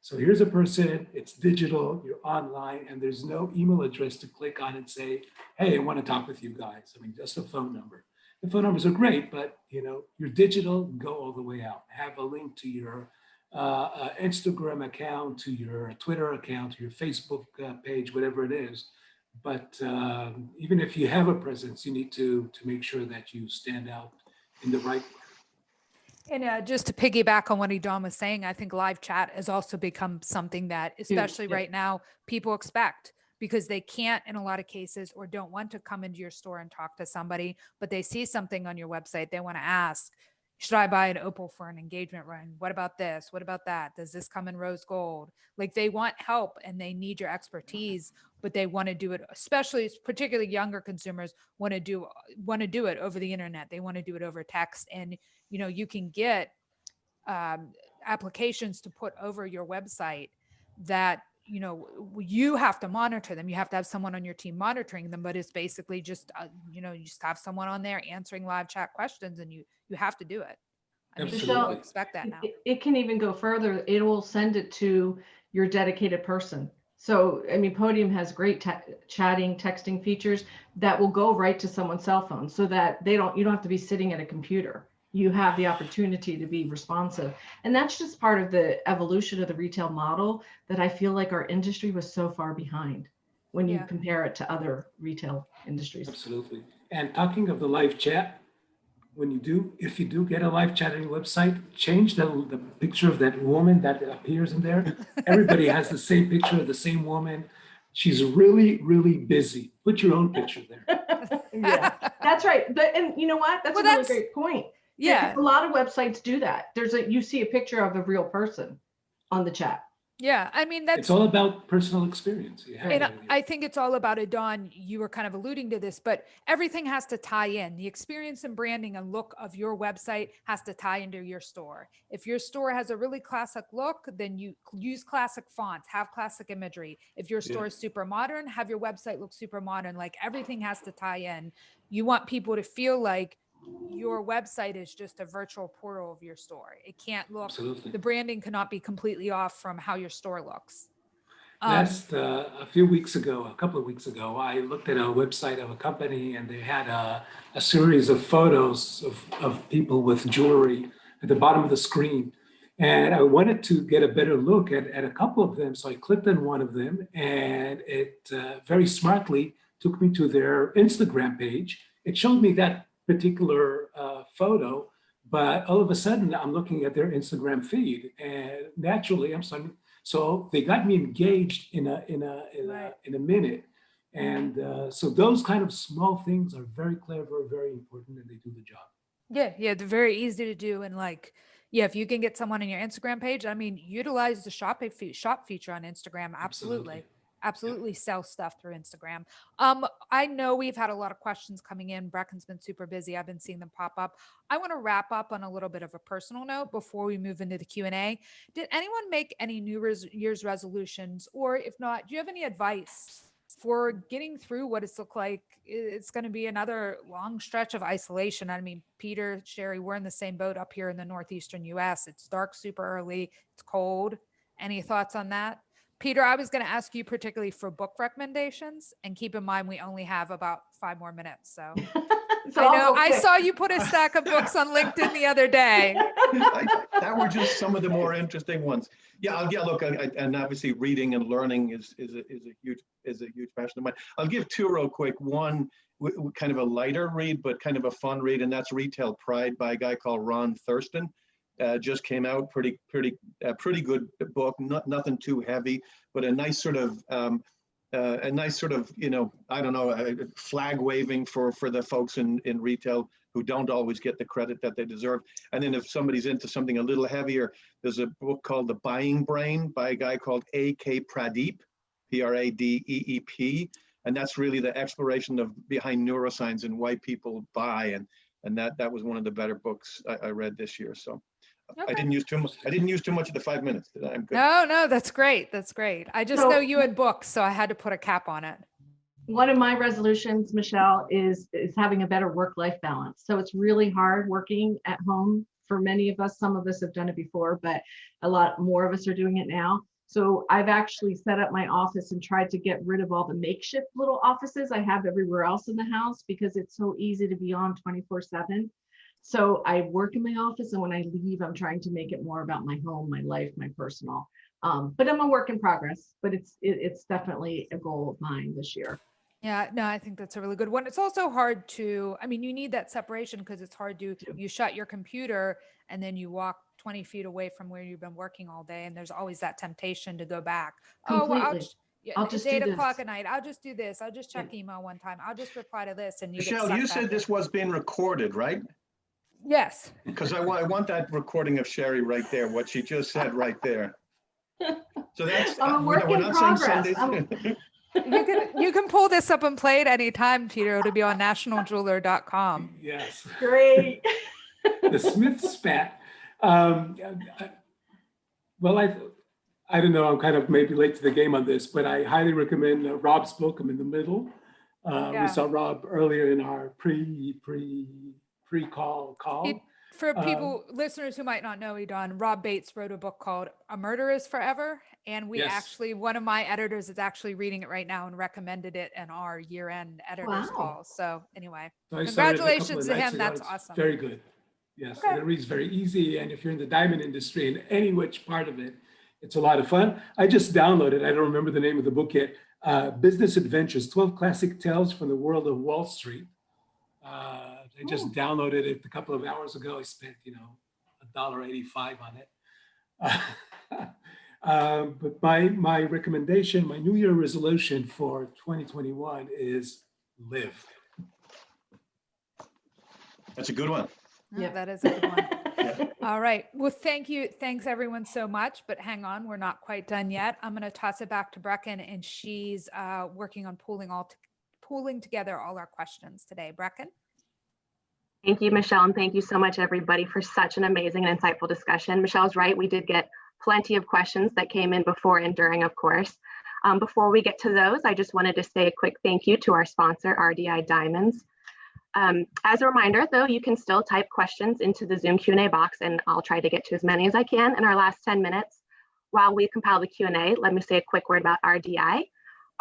So here's a person, it's digital, you're online, and there's no email address to click on and say, hey, I want to talk with you guys. I mean, just a phone number. The phone numbers are great, but you're digital, go all the way out. Have a link to your Instagram account, to your Twitter account, to your Facebook page, whatever it is. But even if you have a presence, you need to make sure that you stand out in the right way. And just to piggyback on what Edahn was saying, I think live chat has also become something that, especially yeah. right now, people expect because they can't in a lot of cases or don't want to come into your store and talk to somebody, but they see something on your website. They want to ask, should I buy an opal for an engagement ring? What about this? What about that? Does this come in rose gold? Like they want help and they need your expertise, but they want to do it, especially particularly younger consumers want to do it over the internet. They want to do it over text. And you can get applications to put over your website that, you have to monitor them. You have to have someone on your team monitoring them, but it's basically just, you just have someone on there answering live chat questions and you have to do it. I mean, Absolutely. people expect that now. It can even go further. It will send it to your dedicated person. So, I mean, Podium has great chatting, texting features that will go right to someone's cell phone so that you don't have to be sitting at a computer. You have the opportunity to be responsive. And that's just part of the evolution of the retail model that I feel like our industry was so far behind when you compare it to other retail industries. Absolutely. And talking of the live chat, if you do get a live chat on your website, change the picture of that woman that appears in there. Everybody has the same picture of the same woman. She's really, really busy. Put your own picture there. Yeah, that's right. And you know what? That's a really great point. Yeah. A lot of websites do that. You see a picture of a real person on the chat. Yeah. I mean, it's all about personal experience. And I think it's all about it, Edahn. You were kind of alluding to this, but everything has to tie in. The experience and branding and look of your website has to tie into your store. If your store has a really classic look, then you use classic fonts, have classic imagery. If your store is super modern, have your website look super modern. Like everything has to tie in. You want people to feel like your website is just a virtual portal of your store. It can't look, Absolutely. The branding cannot be completely off from how your store looks. A couple of weeks ago, I looked at a website of a company and they had a series of photos of people with jewelry at the bottom of the screen. And I wanted to get a better look at a couple of them. So I clicked on one of them and it very smartly took me to their Instagram page. It showed me that particular photo, but all of a sudden I'm looking at their Instagram feed and naturally I'm starting. So they got me engaged in a minute. And so those kind of small things are very clever, very important, and they do the job. Yeah, they're very easy to do. And if you can get someone on your Instagram page, I mean, utilize the shop feature on Instagram. Absolutely sell stuff through Instagram. I know we've had a lot of questions coming in. Brecken's been super busy. I've been seeing them pop up. I want to wrap up on a little bit of a personal note before we move into the Q&A. Did anyone make any New Year's resolutions? Or if not, do you have any advice for getting through what it's looked like, it's going to be another long stretch of isolation. I mean, Peter, Sherry, we're in the same boat up here in the northeastern US. It's dark super early. It's cold. Any thoughts on that? Peter, I was going to ask you particularly for book recommendations, and keep in mind, we only have about 5 more minutes. So So I I'll know go I quick. saw you put a stack of books on LinkedIn the other day. That were just some of the more interesting ones. Yeah, look, and obviously reading and learning is a huge passion of mine. I'll give 2 real quick. One, kind of a lighter read, but kind of a fun read, and that's Retail Pride by a guy called Ron Thurston. Just came out, pretty good book. Nothing too heavy, but a nice sort of I don't know, flag waving for the folks in retail who don't always get the credit that they deserve. And then if somebody's into something a little heavier, there's a book called The Buying Brain by a guy called A.K. Pradeep, Pradeep, and that's really the exploration of behind neuroscience and why people buy, and that was one of the better books I read this year. So. Okay. I didn't use too much of the 5 minutes. I'm good. No, that's great. That's great. I just know you had books, so I had to put a cap on it. One of my resolutions, Michelle, is having a better work-life balance. So it's really hard working at home for many of us. Some of us have done it before, but a lot more of us are doing it now. So I've actually set up my office and tried to get rid of all the makeshift little offices I have everywhere else in the house, because it's so easy to be on 24/7. So I work in my office, and when I leave, I'm trying to make it more about my home, my life, my personal. But I'm a work in progress, but it's definitely a goal of mine this year. Yeah, no, I think that's a really good one. It's also hard to, I mean, you need that separation because it's hard to, you shut your computer and then you walk 20 feet away from where you've been working all day. And there's always that temptation to go back. Completely. I'll just it's do 8 this. o'clock at night. I'll just do this. I'll just check email one time. I'll just reply to this. And you get Michelle, sucked you back said in. this was being recorded, right? Yes. Because I want that recording of Sherry right there, what she just said right there. So that's, I'm a work we're in not progress. saying Sundays. You can pull this up and play it anytime, Peter. It'll be on nationaljeweler.com. Yes. Great. The Smith spat. Well, I don't know, I'm kind of maybe late to the game on this, but I highly recommend Rob's book. I'm in the middle. Yeah. We saw Rob earlier in our pre-call call. For people, listeners who might not know Edahn, Rob Bates wrote a book called A Murder is Forever. And we actually, one of my editors is actually reading it right now and recommended it in our year-end editors call. So anyway, So congratulations to him. That's awesome. Very good. Yes, and it reads very easy. And if you're in the diamond industry in any which part of it, it's a lot of fun. I just downloaded, I don't remember the name of the book yet, Business Adventures, 12 Classic Tales from the World of Wall Street. I just downloaded it a couple of hours ago. I spent, $1.85 on it. But my recommendation, my New Year resolution for 2021 is live. That's a good one. Yeah, that is a good one. All right. Well, thank you. Thanks everyone so much, but hang on, we're not quite done yet. I'm going to toss it back to Brecken, and she's working on pooling together all our questions today. Brecken? Thank you, Michelle, and thank you so much, everybody, for such an amazing and insightful discussion. Michelle's right. We did get plenty of questions that came in before and during, of course. Before we get to those, I just wanted to say a quick thank you to our sponsor, RDI Diamonds. As a reminder, though, you can still type questions into the Zoom Q&A box, and I'll try to get to as many as I can in our last 10 minutes. While we compile the Q&A, let me say a quick word about RDI.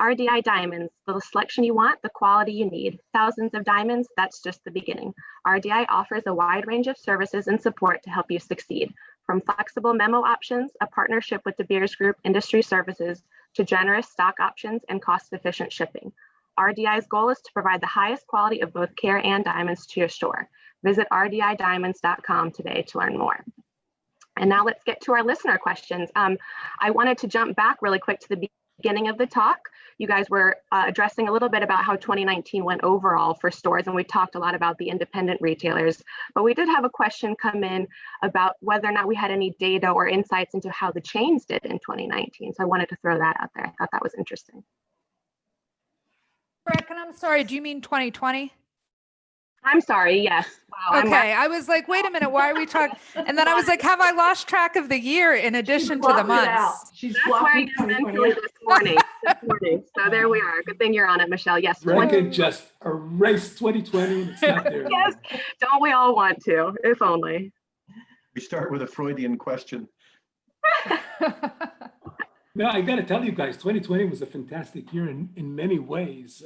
RDI Diamonds, the selection you want, the quality you need. Thousands of diamonds, that's just the beginning. RDI offers a wide range of services and support to help you succeed. From flexible memo options, a partnership with De Beers Group Industry Services, to generous stock options and cost-efficient shipping. RDI's goal is to provide the highest quality of both care and diamonds to your store. Visit rdidiamonds.com today to learn more. And now let's get to our listener questions. I wanted to jump back really quick to the beginning of the talk. You guys were addressing a little bit about how 2019 went overall for stores, and we talked a lot about the independent retailers, but we did have a question come in about whether or not we had any data or insights into how the chains did in 2019. So I wanted to throw that out there. I thought that was interesting. Brecken, I'm sorry, do you mean 2020? I'm sorry, yes. I'm Okay, I was like, wait a minute, why are we talking? And then I was like, have I lost track of the year in addition to the blocked it out. months? She's That's where I blocking am 2020 mentally this morning. So there we are. Good thing you're on it, Michelle. Yes, Reckon just erased 2020 and it's not there anymore. yes. Don't we all want to? If only. We start with a Freudian question. No, I got to tell you guys, 2020 was a fantastic year in many ways.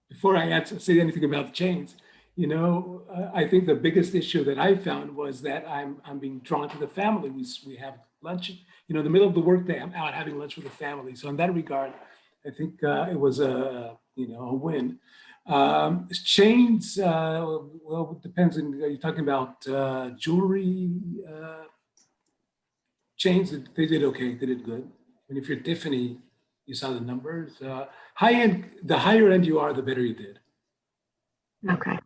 Before I say anything about the chains, I think the biggest issue that I found was that I'm being drawn to the family. We have lunch, in the middle of the workday, I'm out having lunch with the family. So in that regard, I think it was a win. Chains, well, it depends. Are you talking about jewelry? Chains, they did okay. They did good. And if you're Tiffany, you saw the numbers. High end, the higher end you are, the better you did. Okay.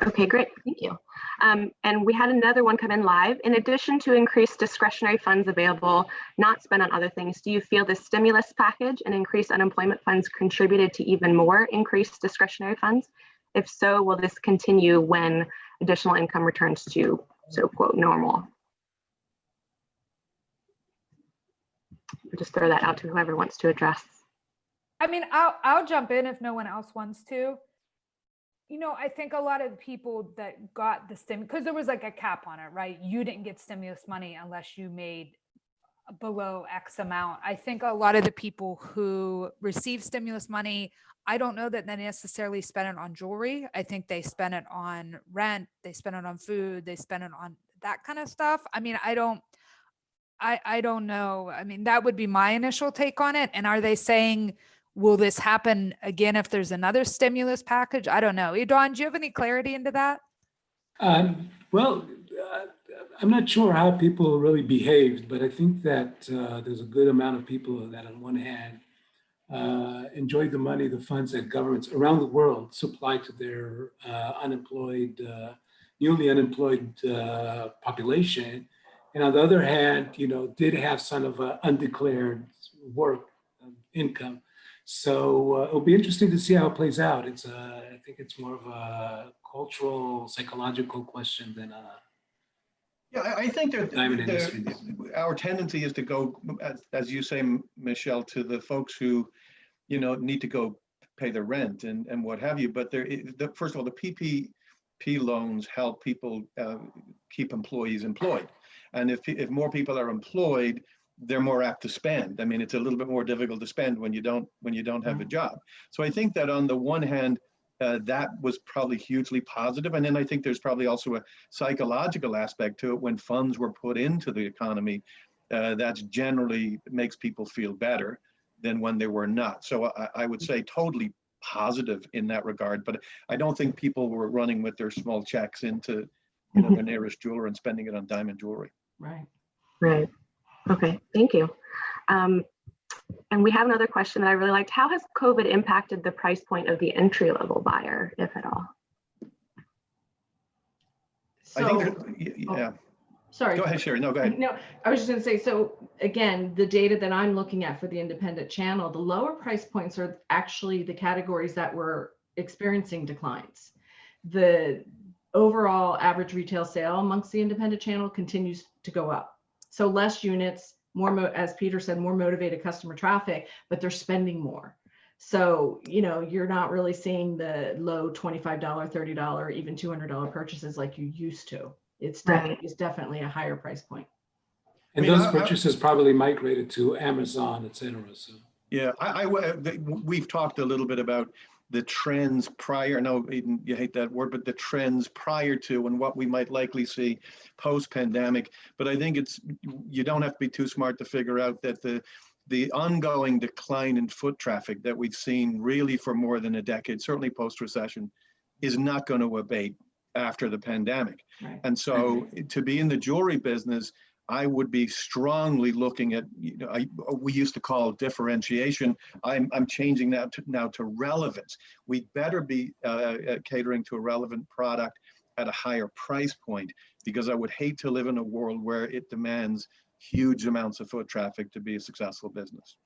Okay, great. Thank you. And we had another one come in live. In addition to increased discretionary funds available, not spent on other things, do you feel the stimulus package and increased unemployment funds contributed to even more increased discretionary funds? If so, will this continue when additional income returns to, so quote, normal? I'll just throw that out to whoever wants to address. I mean, I'll jump in if no one else wants to. I think a lot of the people that got the stimulus, because there was like a cap on it, right? You didn't get stimulus money unless you made below X amount. I think a lot of the people who received stimulus money, I don't know that they necessarily spent it on jewelry. I think they spent it on rent, they spent it on food, they spent it on that kind of stuff. I mean, I don't know. I mean, that would be my initial take on it. And are they saying, will this happen again if there's another stimulus package? I don't know. Edahn, do you have any clarity into that? Well, I'm not sure how people really behaved, but I think that there's a good amount of people that on one hand enjoyed the money, the funds that governments around the world supplied to their newly unemployed population. And on the other hand, did have some of an undeclared work income. So it'll be interesting to see how it plays out. I think it's more of a cultural, psychological question than Yeah, I think diamond industry. Our tendency is to go, as you say, Michelle, to the folks who, need to go pay the rent and what have you. But first of all, the PPP loans help people keep employees employed. And if more people are employed, they're more apt to spend. I mean, it's a little bit more difficult to spend when you don't have a job. So I think that on the one hand, that was probably hugely positive. And then I think there's probably also a psychological aspect to it. When funds were put into the economy, that's generally makes people feel better than when they were not. So I would say totally positive in that regard. But I don't think people were running with their small checks into their nearest jeweler and spending it on diamond jewelry. Right. Right. Okay, thank you. And we have another question that I really liked. How has COVID impacted the price point of the entry-level buyer, if at all? I think yeah. Sorry. Go ahead, Sherry. No, go ahead. No, I was just going to say, so again, the data that I'm looking at for the independent channel, the lower price points are actually the categories that were experiencing declines. The overall average retail sale amongst the independent channel continues to go up. So less units, more, as Peter said, more motivated customer traffic, but they're spending more. So, you're not really seeing the low $25, $30, even $200 purchases like you used to. It's definitely a higher price point. And those purchases probably migrated to Amazon, et cetera. So. Yeah, we've talked a little bit about the trends prior. No, Edahn, you hate that word, but the trends prior to and what we might likely see post-pandemic. But I think you don't have to be too smart to figure out that the ongoing decline in foot traffic that we've seen really for more than a decade, certainly post-recession, is not going to abate after the pandemic. Right. And so to be in the jewelry business, I would be strongly looking at, we used to call differentiation. I'm changing that now to relevance. We better be catering to a relevant product at a higher price point, because I would hate to live in a world where it demands huge amounts of foot traffic to be a successful business.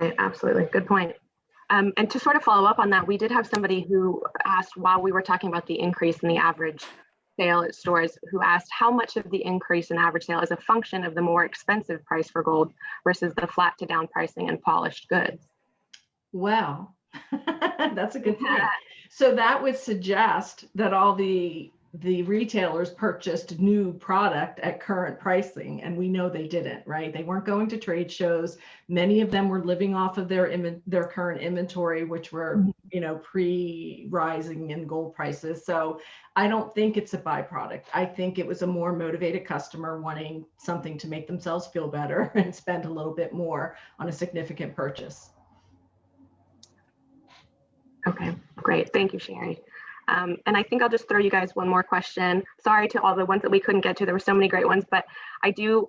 Right, absolutely, good point. And to sort of follow up on that, we did have somebody who asked, while we were talking about the increase in the average sale at stores, who asked how much of the increase in average sale is a function of the more expensive price for gold versus the flat to down pricing and polished goods. Well, that's a good point. So that would suggest that all the retailers purchased new product at current pricing, and we know they didn't, right? They weren't going to trade shows. Many of them were living off of their current inventory, which were, pre-rising in gold prices. So I don't think it's a byproduct. I think it was a more motivated customer wanting something to make themselves feel better and spend a little bit more on a significant purchase. Okay, great. Thank you, Sherry. And I think I'll just throw you guys one more question. Sorry to all the ones that we couldn't get to. There were so many great ones, but I do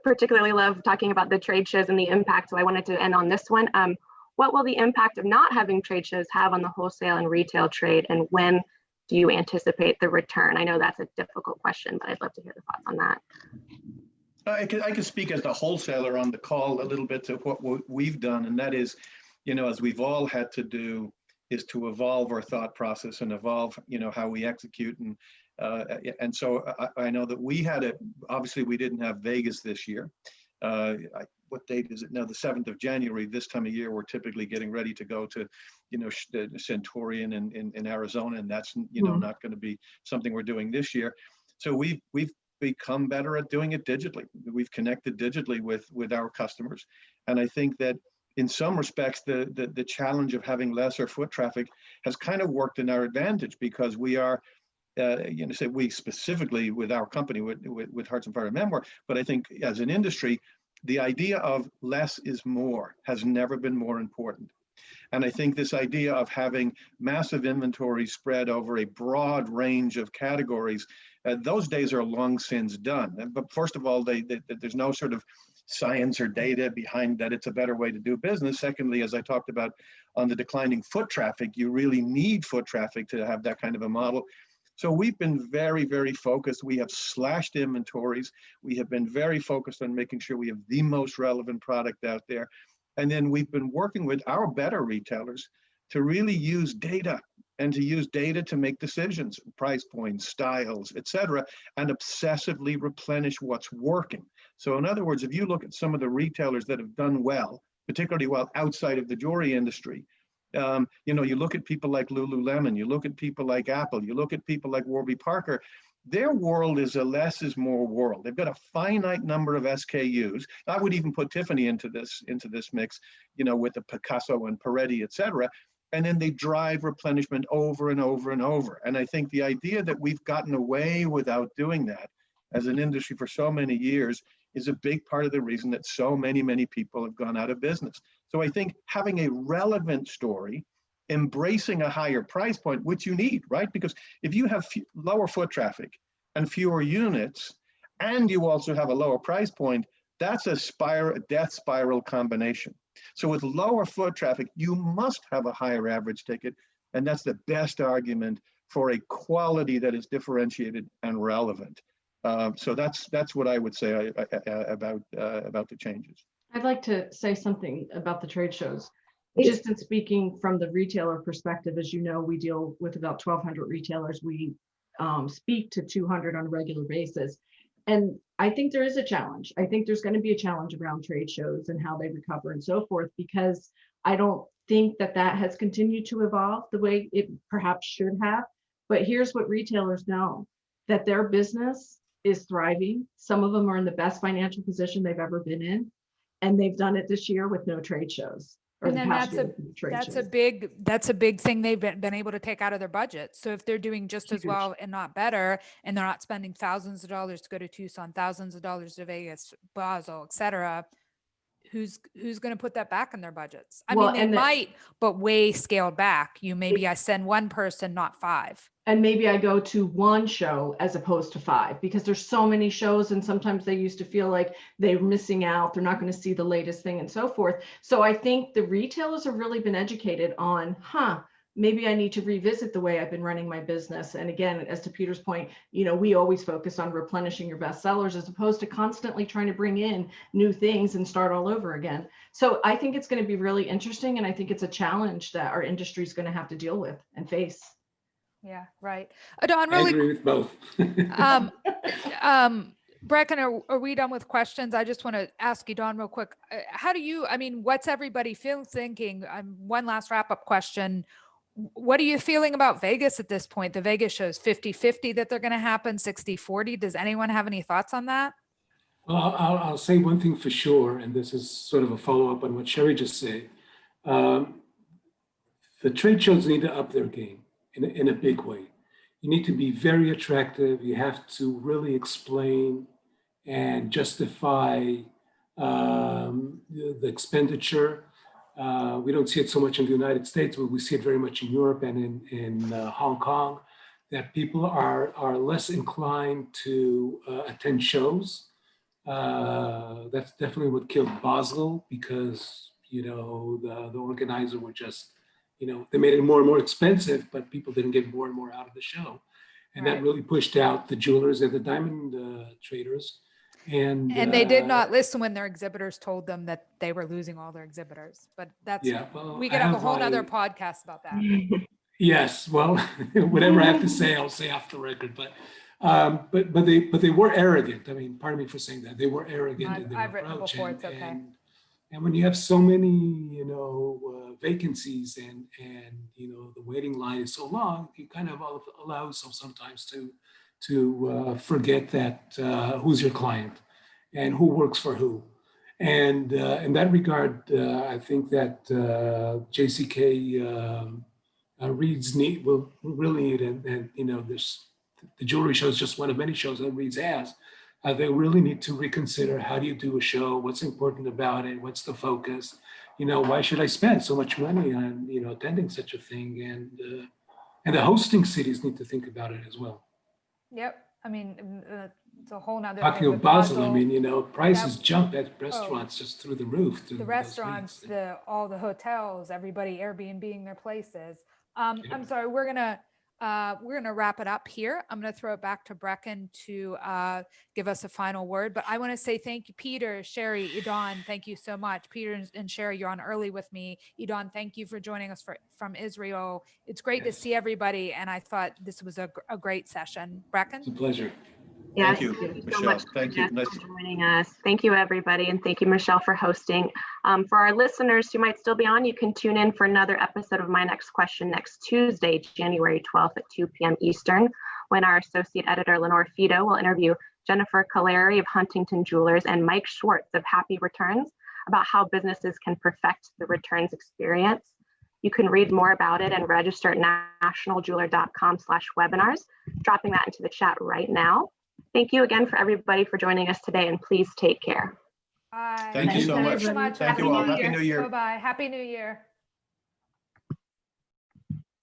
particularly love talking about the trade shows and the impact. So I wanted to end on this one. What will the impact of not having trade shows have on the wholesale and retail trade? And when do you anticipate the return? I know that's a difficult question, but I'd love to hear the thoughts on that. I can speak as the wholesaler on the call a little bit to what we've done. And that is, as we've all had to do, is to evolve our thought process and evolve, how we execute. And so I know that we had obviously we didn't have Vegas this year. What date is it now? The 7th of January. This time of year, we're typically getting ready to go to, the Centurion in Arizona, and that's, not going to be something we're doing this year. So we've become better at doing it digitally. We've connected digitally with our customers. And I think that in some respects, the challenge of having lesser foot traffic has kind of worked in our advantage, because we are, say we specifically with our company, with Hearts and Fire Memoir, but I think as an industry, the idea of less is more has never been more important. And I think this idea of having massive inventory spread over a broad range of categories, those days are long since done. But first of all, there's no sort of science or data behind that it's a better way to do business. Secondly, as I talked about on the declining foot traffic, you really need foot traffic to have that kind of a model. So we've been very, very focused. We have slashed inventories. We have been very focused on making sure we have the most relevant product out there. And then we've been working with our better retailers to really use data and to use data to make decisions, price points, styles, et cetera, and obsessively replenish what's working. So in other words, if you look at some of the retailers that have done well, particularly well outside of the jewelry industry, you look at people like Lululemon, you look at people like Apple, you look at people like Warby Parker, their world is a less is more world. They've got a finite number of SKUs. I would even put Tiffany into this mix, with the Picasso and Peretti, et cetera. And then they drive replenishment over and over and over. And I think the idea that we've gotten away without doing that as an industry for so many years is a big part of the reason that so many, many people have gone out of business. So I think having a relevant story, embracing a higher price point, which you need, right? Because if you have lower foot traffic and fewer units, and you also have a lower price point, that's a death spiral combination. So with lower foot traffic, you must have a higher average ticket. And that's the best argument for a quality that is differentiated and relevant. So that's what I would say about the changes. I'd like to say something about the trade shows. Just in speaking from the retailer perspective, as you know, we deal with about 1,200 retailers. We speak to 200 on a regular basis. And I think there is a challenge. I think there's going to be a challenge around trade shows and how they recover and so forth, because I don't think that has continued to evolve the way it perhaps should have. But here's what retailers know, that their business is thriving. Some of them are in the best financial position they've ever been in. And they've done it this year with no trade shows. And then that's a big thing they've been able to take out of their budget. So if they're doing just as well and not better, and they're not spending thousands of dollars to go to Tucson, thousands of dollars to Vegas, Basel, et cetera, who's going to put that back in their budgets? I mean, they might, but way scaled back. I send one person, not 5. And maybe I go to one show as opposed to 5, because there's so many shows, and sometimes they used to feel like they're missing out. They're not going to see the latest thing and so forth. So I think the retailers have really been educated on, maybe I need to revisit the way I've been running my business. And again, as to Peter's point, we always focus on replenishing your best sellers as opposed to constantly trying to bring in new things and start all over again. So I think it's going to be really interesting. And I think it's a challenge that our industry is going to have to deal with and face. Yeah, right. Edahn, I really, agree with both. Brecken, are we done with questions? I just want to ask Edahn real quick. How do you, what's everybody thinking? One last wrap-up question. What are you feeling about Vegas at this point? The Vegas shows 50-50 that they're going to happen, 60-40. Does anyone have any thoughts on that? Well, I'll say one thing for sure, and this is sort of a follow-up on what Sherry just said. The trade shows need to up their game in a big way. You need to be very attractive. You have to really explain and justify the expenditure. We don't see it so much in the United States, but we see it very much in Europe and in Hong Kong, that people are less inclined to attend shows. That's definitely what killed Basel, because the organizer were just, they made it more and more expensive, but people didn't get more and more out of the show. And that really pushed out the jewelers and the diamond traders. And they did not listen when their exhibitors told them that they were losing all their exhibitors. But that's, we could have a whole other podcast about that. Yes, well, whatever I have to say, I'll say off the record. But they were arrogant. Pardon me for saying that. They were arrogant in their I've written approach. before, it's okay. And when you have so many, vacancies and the waiting line is so long, you kind of allow yourself sometimes to forget that who's your client and who works for who. And in that regard, I think that JCK Reed's will really need, and the jewelry show is just one of many shows that Reed's has. They really need to reconsider, how do you do a show? What's important about it? What's the focus? Why should I spend so much money on attending such a thing? And the hosting cities need to think about it as well. Yep. It's a whole nother Talking thing of Basel, prices that, jump at restaurants just through the roof. The restaurants, all the hotels, everybody Airbnb-ing their places. I'm sorry, we're gonna wrap it up here. I'm gonna throw it back to Brecken to give us a final word. But I want to say thank you, Peter, Sherry, Edahn. Thank you so much, Peter and Sherry. You're on early with me. Edahn, thank you for joining us from Israel. It's great to see everybody, and I thought this was a great session. Brecken? It's a pleasure. Yeah, thank you, so Michelle. much Thank you. Nice for joining us. Thank you, everybody. And thank you, Michelle, for hosting. For our listeners who might still be on, you can tune in for another episode of My Next Question next Tuesday, January 12th at 2 p.m. Eastern, when our associate editor, Lenore Fido, will interview Jennifer Caleri of Huntington Jewelers and Mike Schwartz of Happy Returns about how businesses can perfect the returns experience. You can read more about it and register at nationaljeweler.com/webinars, dropping that into the chat right now. Thank you again for everybody for joining us today, and please take care. Bye. Thank you so much. Thank you so much. Thank you all. Happy New Year. Bye-bye. Happy New Year.